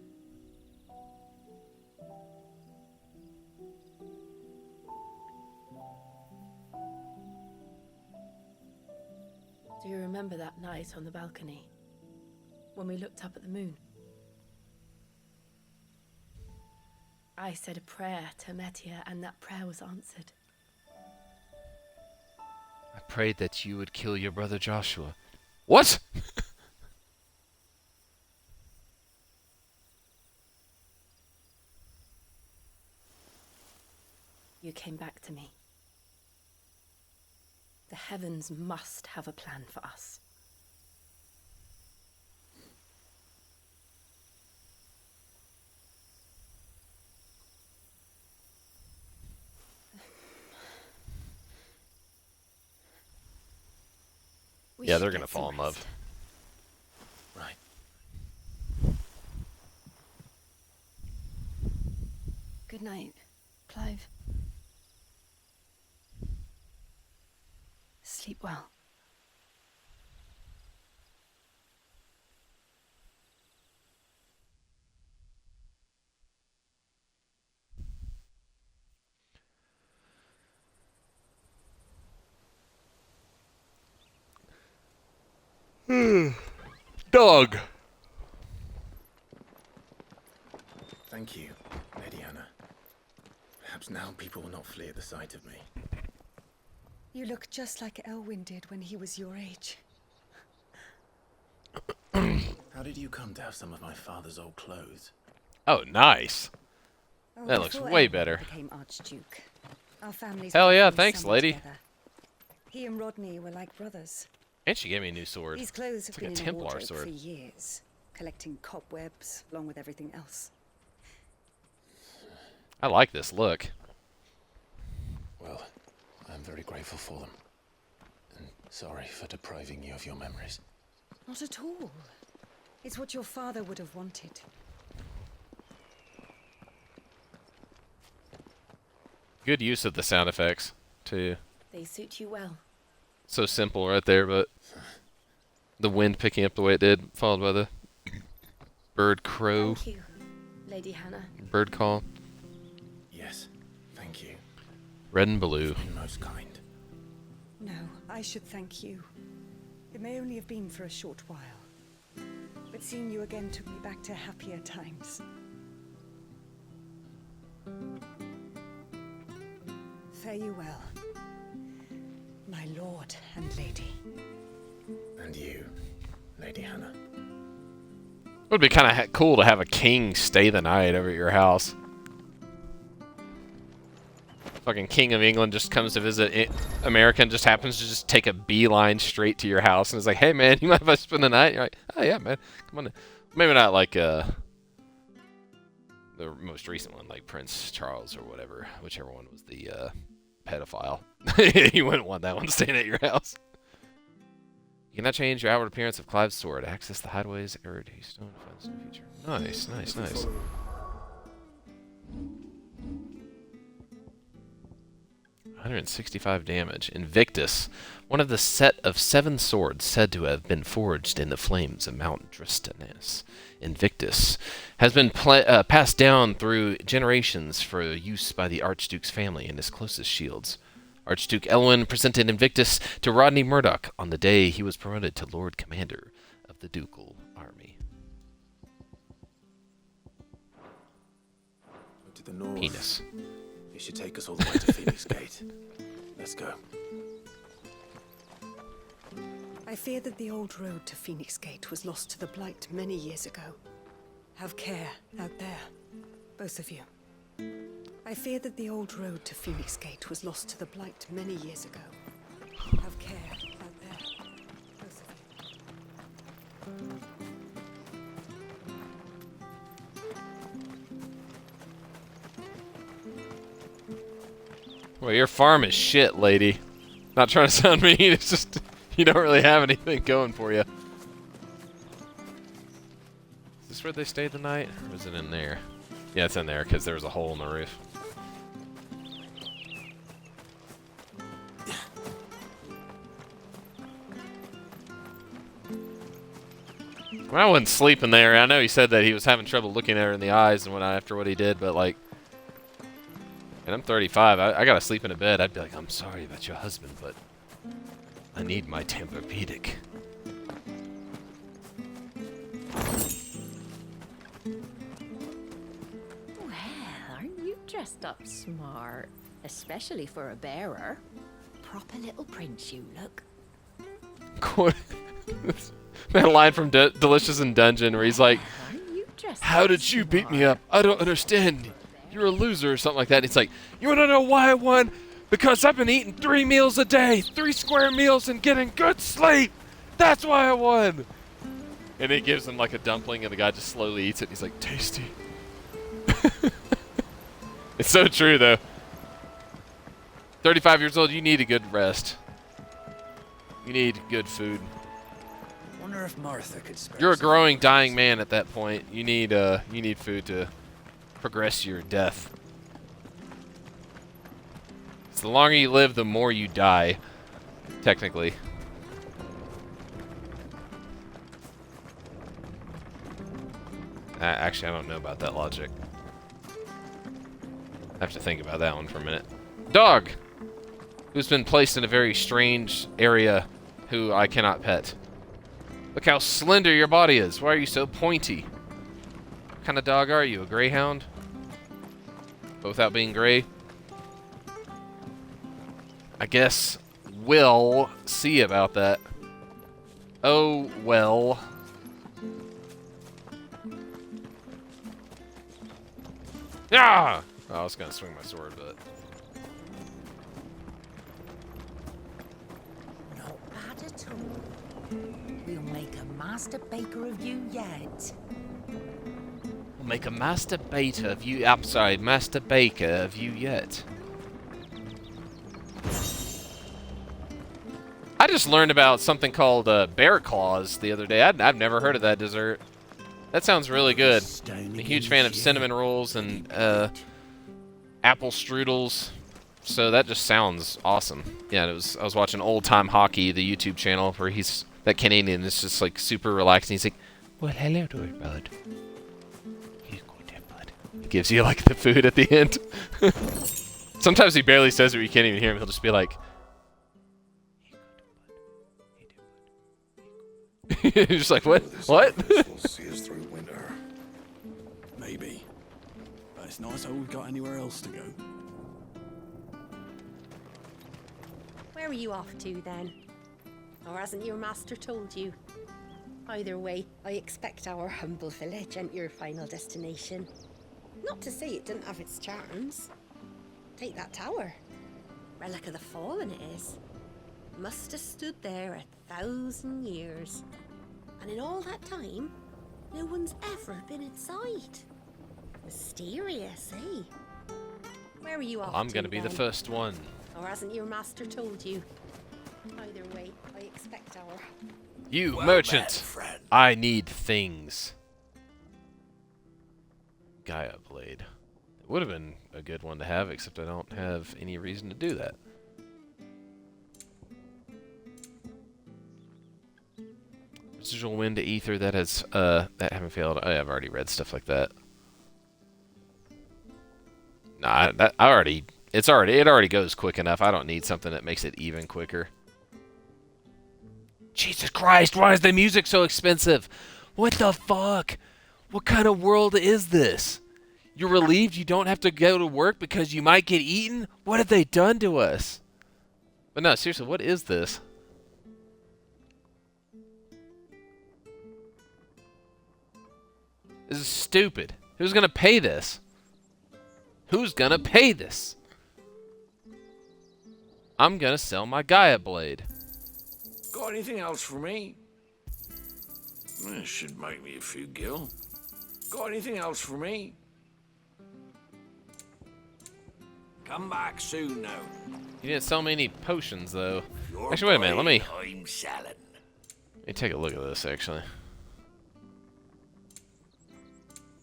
Do you remember that night on the balcony, when we looked up at the moon? I said a prayer to Metia, and that prayer was answered. I prayed that you would kill your brother Joshua. What? You came back to me. The heavens must have a plan for us. Yeah, they're gonna fall in love. Right. Good night, Clive. Sleep well. Dog. Thank you, Lady Hannah. Perhaps now people will not flee at the sight of me. You look just like Elwyn did when he was your age. How did you come to have some of my father's old clothes? Oh, nice. Oh, That looks before way Elwyn better. Became Archduke. Our families Hell went yeah, through thanks, summer lady. together. He and Rodney were like brothers. And she gave me a new sword. These clothes have It's like been a in a Templar wardrobe sword. for years, collecting cobwebs along with everything else. I like this look. Well, I'm very grateful for them. And sorry for depriving you of your memories. Not at all. It's what your father would have wanted. Good use of the sound effects, too. They suit you well. So simple right there, but the wind picking up the way it did, followed by the bird crow. Thank you, Lady Hannah. Bird call. Yes, thank you. Red and blue. You've been most kind. No, I should thank you. It may only have been for a short while, but seeing you again took me back to happier times. Fare you well, my lord and lady. And you, Lady Hannah. It would be kind of cool to have a king stay the night over at your house. Fucking King of England just comes to visit America and just happens to just take a beeline straight to your house and is like, hey man, you mind if I spend the night? You're like, oh yeah man, come on in. Maybe not like the most recent one, like Prince Charles or whatever, whichever one was the pedophile. You wouldn't want that one staying at your house. You cannot change your outward appearance of Clive's sword. Access the hideaways, Error Stone finds no future. Nice, nice, nice. $165 damage. Invictus, one of the set of 7 swords said to have been forged in the flames of Mount Tristanus. Invictus has been passed down through generations for use by the Archduke's family and his closest shields. Archduke Elwyn presented Invictus to Rodney Murdoch on the day he was promoted to Lord Commander of the Ducal Army. To the north. Penis. It should take us all the way to Phoenix Gate. Let's go. I fear that the old road to Phoenix Gate was lost to the Blight many years ago. Have care out there, both of you. I fear that the old road to Phoenix Gate was lost to the Blight many years ago. Have care out there, both of you. Well, your farm is shit, lady. Not trying to sound mean, it's just you don't really have anything going for you. Is this where they stayed the night? Or is it in there? Yeah, it's in there because there was a hole in the roof. Well, I wouldn't sleep in there. I know he said that he was having trouble looking at her in the eyes and whatnot after what he did, but like, and I'm 35. I gotta sleep in a bed. I'd be like, I'm sorry about your husband, but I need my Tempur-Pedic. Well, aren't you dressed up smart? Especially for a bearer. Proper little prince you look. That line from Delicious in Dungeon where he's like, how did you beat me up? I don't understand. You're a loser or something like that. And it's like, you want to know why I won? Because I've been eating 3 meals a day, 3 square meals, and getting good sleep. That's why I won. And it gives him like a dumpling, and the guy just slowly eats it. And he's like, tasty. It's so true, though. 35 years old, you need a good rest. You need good food. Wonder if Martha could spare You're a some growing, dying man at that point. You need food to progress your death. So the longer you live, the more you die, technically. Actually, I don't know about that logic. I have to think about that one for a minute. Dog! Who's been placed in a very strange area who I cannot pet. Look how slender your body is. Why are you so pointy? What kind of dog are you? A greyhound? But without being gray? I guess we'll see about that. Oh, well. Ah! Oh, I was gonna swing my sword, but... Not bad at all. We'll make a master baker of you yet. We'll make a master baker of you. I'm sorry, master baker of you yet. I just learned about something called bear claws the other day. I've never heard of that dessert. That sounds really good. I'm a huge fan of cinnamon rolls and apple strudels. So that just sounds awesome. Yeah, I was watching Old Time Hockey, the YouTube channel, where that Canadian is just like super relaxing. He's like, "Well, hello there, bud. He's good there, bud." He gives you like the food at the end. Sometimes he barely says it, you can't even hear him. He'll just be like, you're just like, what? What? Will see us through winter. Maybe. But it's nice that we've got anywhere else to go. Where are you off to then? Or hasn't your master told you? Either way, I expect our humble village ain't your final destination. Not to say it didn't have its charms. Take that tower. Relic of the Fallen it is. Must have stood there 1,000 years. And in all that time, no one's ever been inside. Mysterious, eh? Where are you off I'm to gonna be the then? first one. Or hasn't your master told you? Either way, I expect our... You Well merchant, met, friend. I need things. Gaia blade. It would have been a good one to have, except I don't have any reason to do that. Residual wind to ether, that has that haven't failed. I've already read stuff like that. Nah, it already goes quick enough. I don't need something that makes it even quicker. Jesus Christ, why is the music so expensive? What the fuck? What kind of world is this? You're relieved you don't have to go to work because you might get eaten? What have they done to us? But no, seriously, what is this? This is stupid. Who's gonna pay this? Who's gonna pay this? I'm gonna sell my Gaia blade. Got anything else for me? This should make me a few gil. Got anything else for me? Come back soon now. You didn't sell me any potions, though. Actually, wait a minute. Let me take a look at this, actually.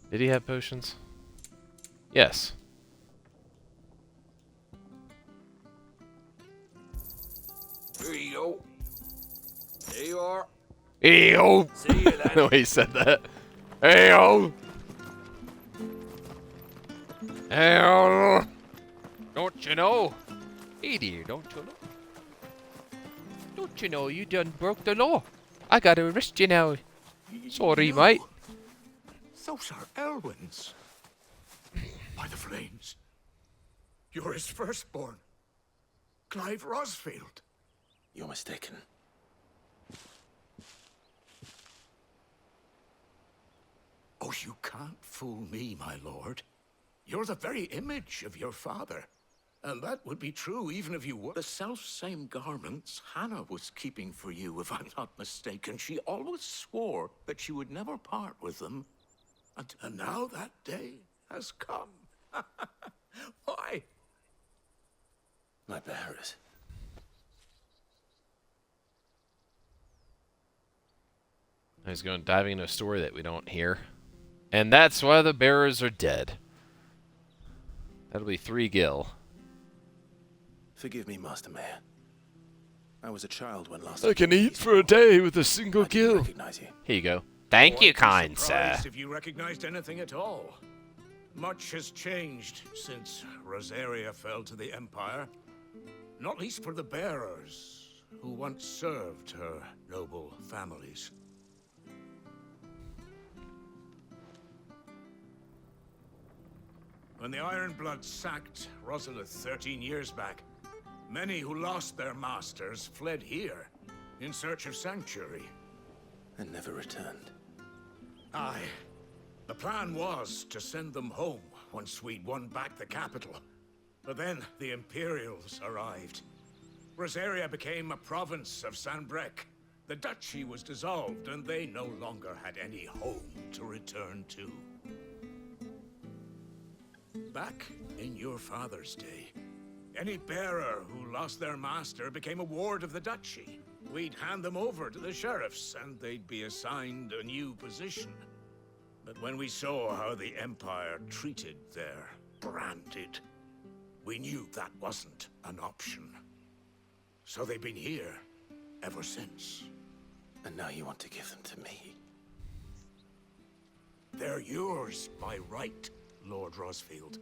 Did he have potions? Yes. Here you go. There you are. Ew! See you then. The way he said that. Ew! Ew! Don't you know? Hey dear, don't you know? Don't you know you done broke the law? I gotta arrest you now. Sorry, mate. Those are Elwyn's. By the flames. You're his firstborn. Clive Rosfield. You're mistaken. Oh, you can't fool me, my lord. You're the very image of your father. And that would be true even if you were. The self-same garments Hannah was keeping for you, if I'm not mistaken. She always swore that she would never part with them. And now that day has come. Why? My bearers. He's going diving into a story that we don't hear. And that's why the bearers are dead. That'll be 3 gil. Forgive me, Master Mayor. I was a child when last I can eat for a day with a single kill. Recognize you. Here you go. Thank you, I'd be kind sir. surprised if you recognized anything at all. Much has changed since Rosaria fell to the Empire. Not least for the bearers, who once served her noble families. When the Ironbloods sacked Rosalith 13 years back, many who lost their masters fled here in search of sanctuary. And never returned. Aye. The plan was to send them home once we'd won back the capital. But then the Imperials arrived. Rosaria became a province of Sanbreque. The duchy was dissolved, and they no longer had any home to return to. Back in your father's day, any bearer who lost their master became a ward of the duchy. We'd hand them over to the sheriffs, and they'd be assigned a new position. But when we saw how the Empire treated their branded, we knew that wasn't an option. So they've been here ever since. And now you want to give them to me? They're yours by right, Lord Rosfield.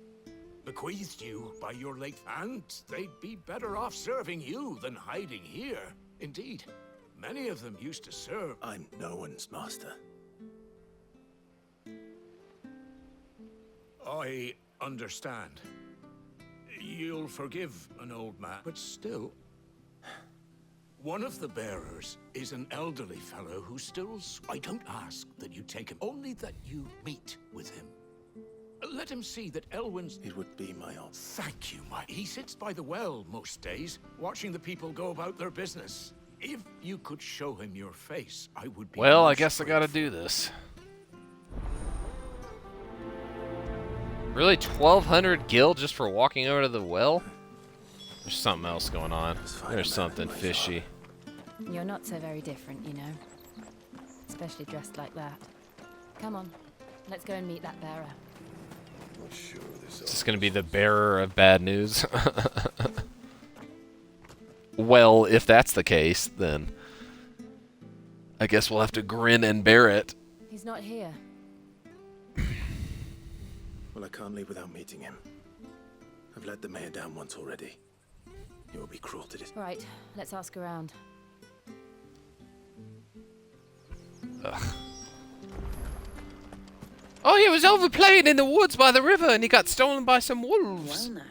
Bequeathed you by your late aunt. They'd be better off serving you than hiding here. Indeed, many of them used to serve. I'm no one's master. I understand. You'll forgive an old man, but still. One of the bearers is an elderly fellow who still... I don't ask that you take him, only that you meet with him. Let him see that Elwyn's... It would be my honor. Thank you, my... He sits by the well most days, watching the people go about their business. If you could show him your face, I would be... Well, I guess I gotta do this. Really? 1,200 gil just for walking over to the well? There's something else going on. There's something fishy. You're not so very different, you know. Especially dressed like that. Come on, let's go and meet that bearer. Not sure this Is this gonna be the bearer of bad news? Well, if that's the case, then I guess we'll have to grin and bear it. He's not here. Well, I can't leave without meeting him. I've let the mayor down once already. It would be cruel to dis- Right, let's ask around. Ugh. Oh, he was over playing in the woods by the river and he got stolen by some wolves. Well now,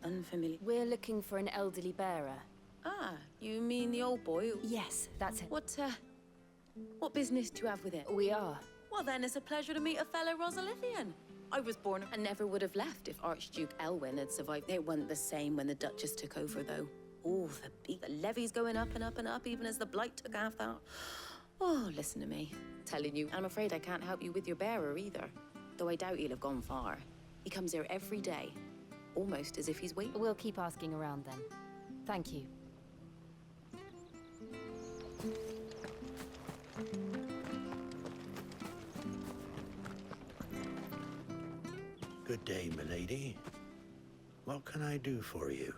unfamiliar. We're looking for an elderly bearer. Ah, you mean the old boy? Yes, that's it. What business do you have with it? We are. Well then, it's a pleasure to meet a fellow Rosalithian. I was born and never would have left if Archduke Elwyn had survived. It wasn't the same when the Duchess took over, though. Oh, the levy's going up and up and up, even as the Blight took half that. Oh, listen to me. Telling you, I'm afraid I can't help you with your bearer either. Though I doubt he'll have gone far. He comes here every day, almost as if he's waiting. We'll keep asking around then. Thank you. Good day, milady. What can I do for you?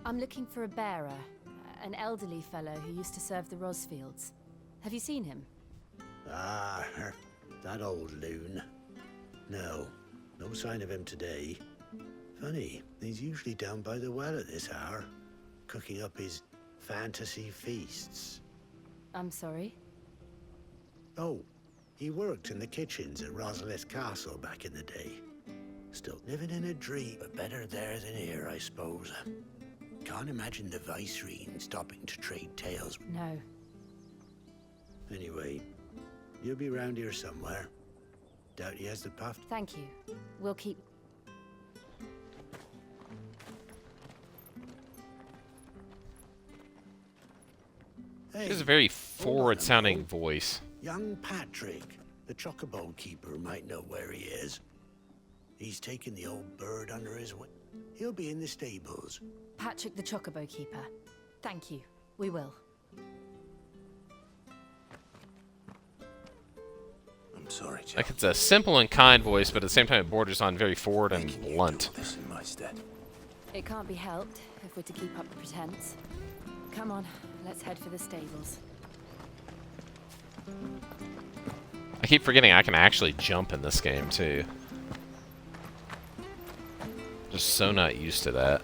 I'm looking for a bearer, an elderly fellow who used to serve the Rosfields. Have you seen him? Ah, that old loon. No sign of him today. Funny, he's usually down by the well at this hour, cooking up his fantasy feasts. I'm sorry? Oh, he worked in the kitchens at Rosalith Castle back in the day. Still living in a dream, but better there than here, I suppose. Can't imagine the Viceroy stopping to trade tales. No. Anyway, you'll be round here somewhere. Doubt he has the puff. Thank you. We'll keep... Hey, He has a very forward-sounding voice. Young Patrick, the chocobo keeper, might know where he is. He's taken the old bird under his wing. He'll be in the stables. Patrick the Chocobo Keeper. Thank you. We will. I'm sorry, Joe. Like, it's a simple and kind voice, but at the same time it borders on very forward and blunt. This in my stead. It can't be helped if we're to keep up the pretense. Come on, let's head for the stables. I keep forgetting I can actually jump in this game, too. Just so not used to that.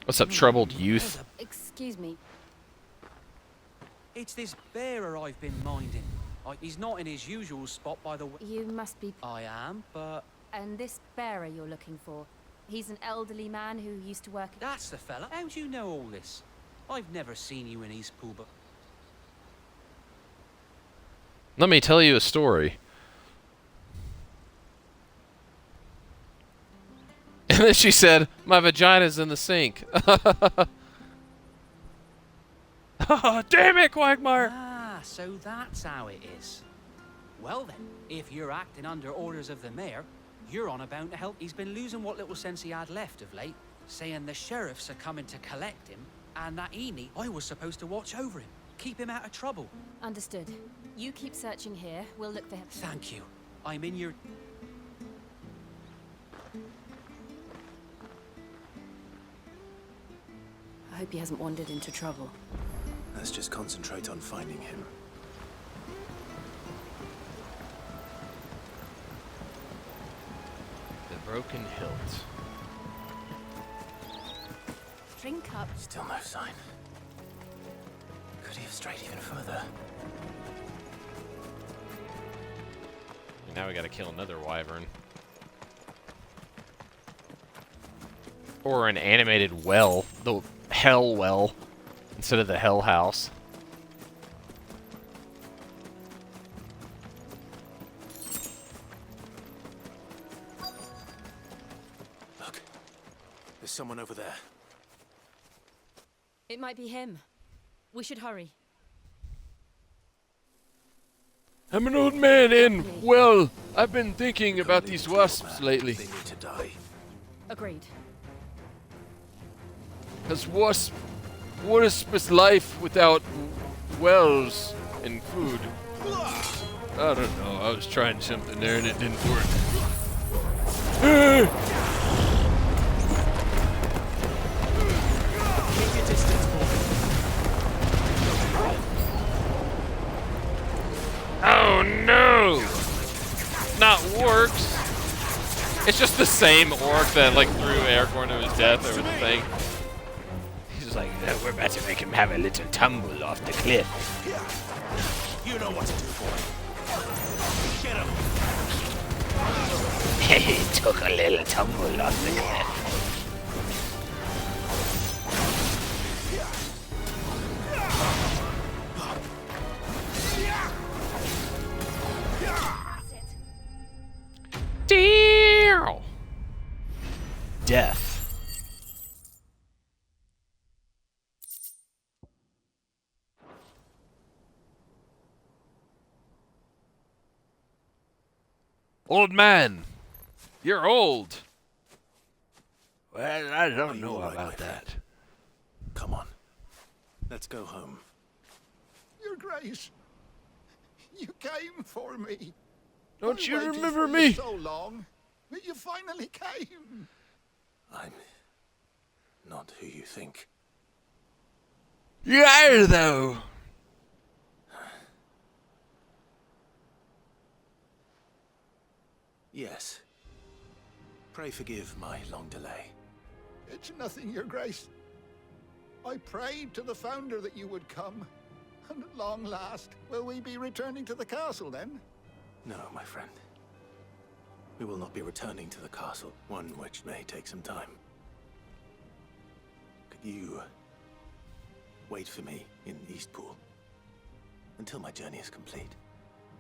What's up, troubled youth? Excuse me. It's this bearer I've been minding. He's not in his usual spot by the way. You must be... I am, but... And this bearer you're looking for, he's an elderly man who used to work... That's the fella. How do you know all this? I've never seen you in Eastpool, but... Let me tell you a story. And then she said, "My vagina's in the sink." Oh, damn it, Quagmire! Ah, so that's how it is. Well then, if you're acting under orders of the mayor, you're on about to help. He's been losing what little sense he had left of late, saying the sheriffs are coming to collect him, and that I was supposed to watch over him, keep him out of trouble. Understood. You keep searching here. We'll look for him. Thank you. I'm in your... I hope he hasn't wandered into trouble. Let's just concentrate on finding him. The broken hilt. Drink up. Still no sign. Could he have strayed even further? And now we gotta kill another wyvern. Or an animated well. The hell well. Instead of the hell house. Look. There's someone over there. It might be him. We should hurry. I'm an old man and, well, I've been thinking about these wasps lately. They need to die. Agreed. Because what is life without wells and food? I don't know. I was trying something there and it didn't work. Keep your distance, boy. Oh no! Not works. It's just the same orc that like threw Aragorn to his death over the thing. He's like, we're about to make him have a little tumble off the cliff. You know what to do, boy. Get him. He took a little tumble off the cliff. Damn! Death. Old man, you're old. Well, I don't know about that. Come on. Let's go home. Your Grace, you came for me. Don't I you waited remember for me? you so long, but you finally came. I'm not who you think. You are, though. Yes. Pray forgive my long delay. It's nothing, Your Grace. I prayed to the Founder that you would come. And at long last, will we be returning to the castle then? No, my friend. We will not be returning to the castle, one which may take some time. Could you wait for me in Eastpool until my journey is complete?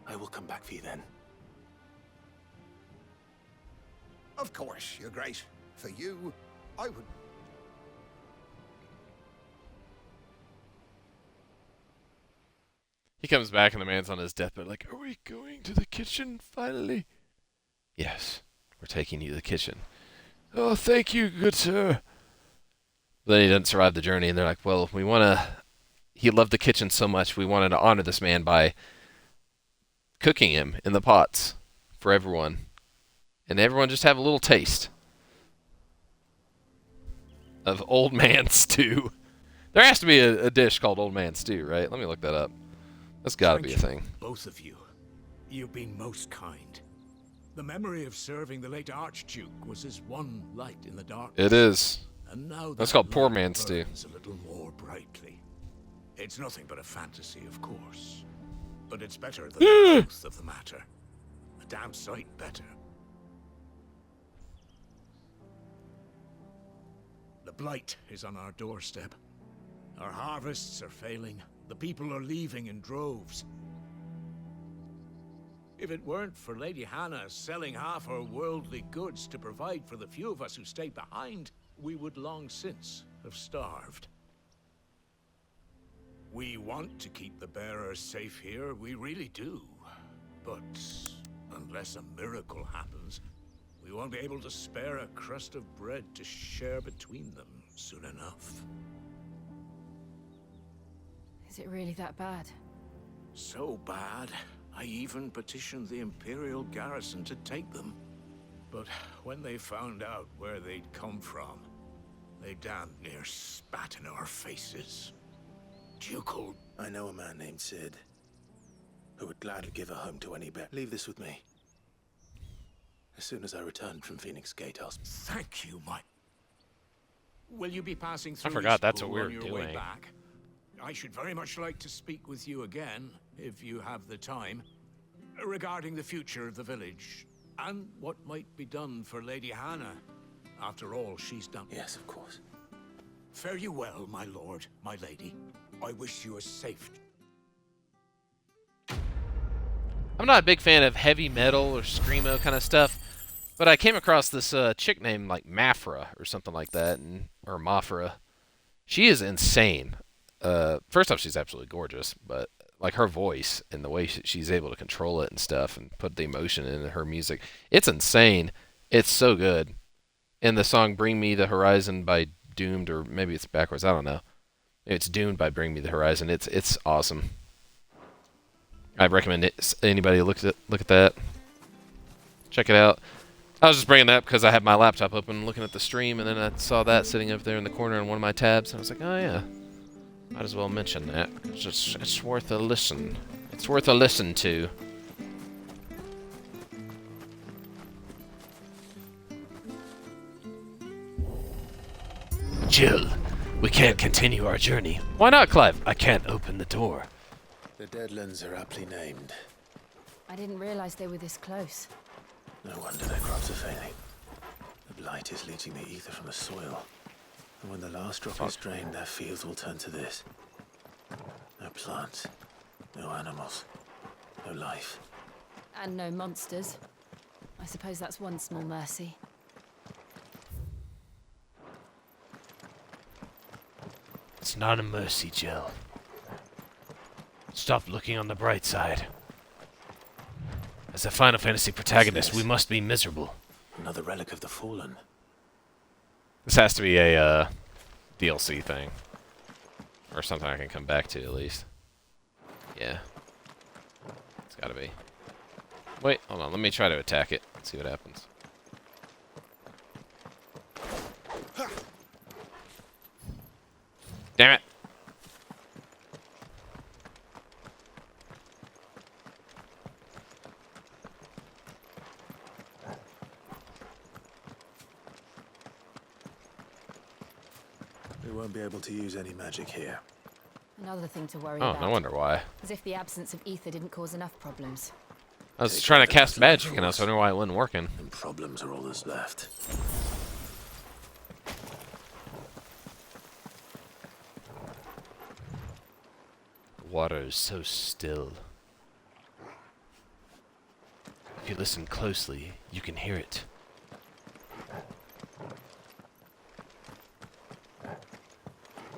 I will come back for you then. Of course, Your Grace. For you, I would... He comes back and the man's on his deathbed like, are we going to the kitchen finally? Yes, we're taking you to the kitchen. Oh, thank you, good sir. Then he doesn't survive the journey and they're like, well, we want to... He loved the kitchen so much, we wanted to honor this man by cooking him in the pots for everyone. And everyone just have a little taste of old man stew. There has to be a dish called old man stew, right? Let me look that up. That's got to be a thing. Both of you. You've been most kind. The memory of serving the late Archduke was as one light in the darkness. It is. And now that's that called poor light man stew. burns a little more brightly. It's nothing but a fantasy, of course. But it's better than the truth of the matter. A damn sight better. The blight is on our doorstep. Our harvests are failing. The people are leaving in droves. If it weren't for Lady Hannah selling half her worldly goods to provide for the few of us who stayed behind, we would long since have starved. We want to keep the bearers safe here, we really do. But unless a miracle happens, we won't be able to spare a crust of bread to share between them soon enough. Is it really that bad? So bad, I even petitioned the Imperial garrison to take them. But when they found out where they'd come from, they damn near spat in our faces. Ducal. I know a man named Sid, who would gladly give a home to any bear. Leave this with me. As soon as I return from Phoenix Gate, I'll... Thank you, my... Will you be passing through I forgot that's Eastpool what we were on your way doing. back? I should very much like to speak with you again, if you have the time, regarding the future of the village, and what might be done for Lady Hannah. After all she's done. Yes, of course. Fare you well, my lord, my lady. I wish you a safe... I'm not a big fan of heavy metal or screamo kind of stuff, but I came across this chick named like Mafra or something like that, or Mafra. She is insane. First off, she's absolutely gorgeous, but like her voice and the way she's able to control it and stuff and put the emotion into her music, it's insane. It's so good. And the song "Bring Me the Horizon" by Doomed, or maybe it's backwards, I don't know. It's Doomed by Bring Me the Horizon. It's awesome. I'd recommend anybody look at that. Check it out. I was just bringing that up because I had my laptop open looking at the stream, and then I saw that sitting up there in the corner on one of my tabs, and I was like, oh yeah, might as well mention that. It's worth a listen. It's worth a listen to. Jill, we can't continue our journey. Why not, Clive? I can't open the door. The Deadlands are aptly named. I didn't realize they were this close. No wonder their crops are failing. The blight is leaching the ether from the soil. And when the last drop is drained, their fields will turn to this. No plants, no animals, no life. And no monsters. I suppose that's one small mercy. It's not a mercy, Jill. Stop looking on the bright side. As a Final Fantasy protagonist, we must be miserable. Another relic of the Fallen. This has to be a DLC thing. Or something I can come back to, at least. Yeah. It's gotta be. Wait, hold on. Let me try to attack it. See what happens. Damn it! We won't be able to use any magic here. Another thing to worry Oh, about. no wonder why. As if the absence of ether didn't cause enough problems. I was trying to cast magic, and I was wondering why it wasn't working. And problems are all that's left. Water is so still. If you listen closely, you can hear it.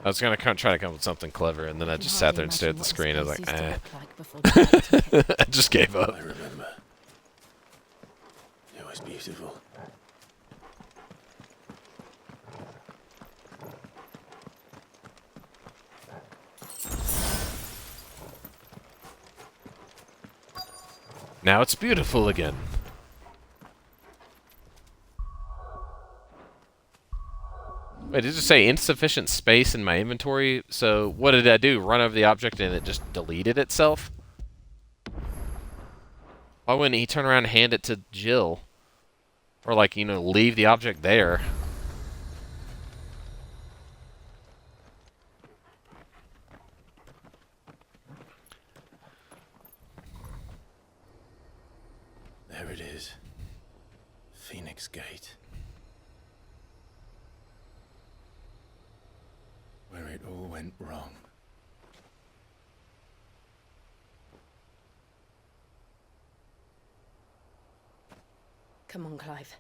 I was gonna try to come up with something clever, and then I just sat there and stared at the screen. I was like, eh. I just gave up. I remember. It was beautiful. Now it's beautiful again. Wait, did it say insufficient space in my inventory? So what did I do? Run over the object and it just deleted itself? Why wouldn't he turn around and hand it to Jill? Or like, you know, leave the object there? There it is. Phoenix Gate. Where it all went wrong. Come on, Clive.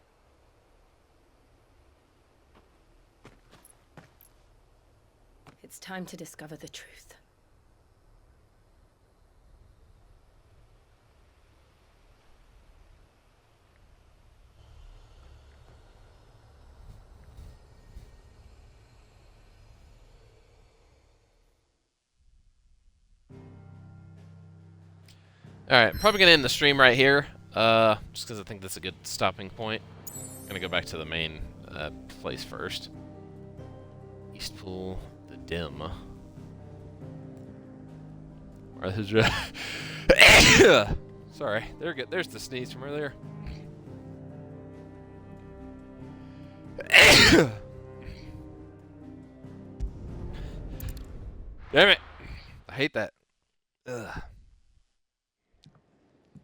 It's time to discover the truth. Alright, probably gonna end the stream right here. Just because I think that's a good stopping point. I'm gonna go back to the main place first. Eastpool, the Dim. Sorry, there's the sneeze from earlier. Damn it! I hate that. Ugh.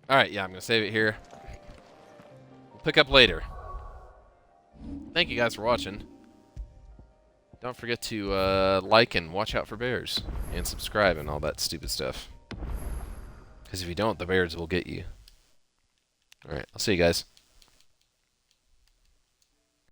Alright, yeah, I'm gonna save it here. We'll pick up later. Thank you guys for watching. Don't forget to like and watch out for bears. And subscribe and all that stupid stuff. Because if you don't, the bears will get you. Alright, I'll see you guys.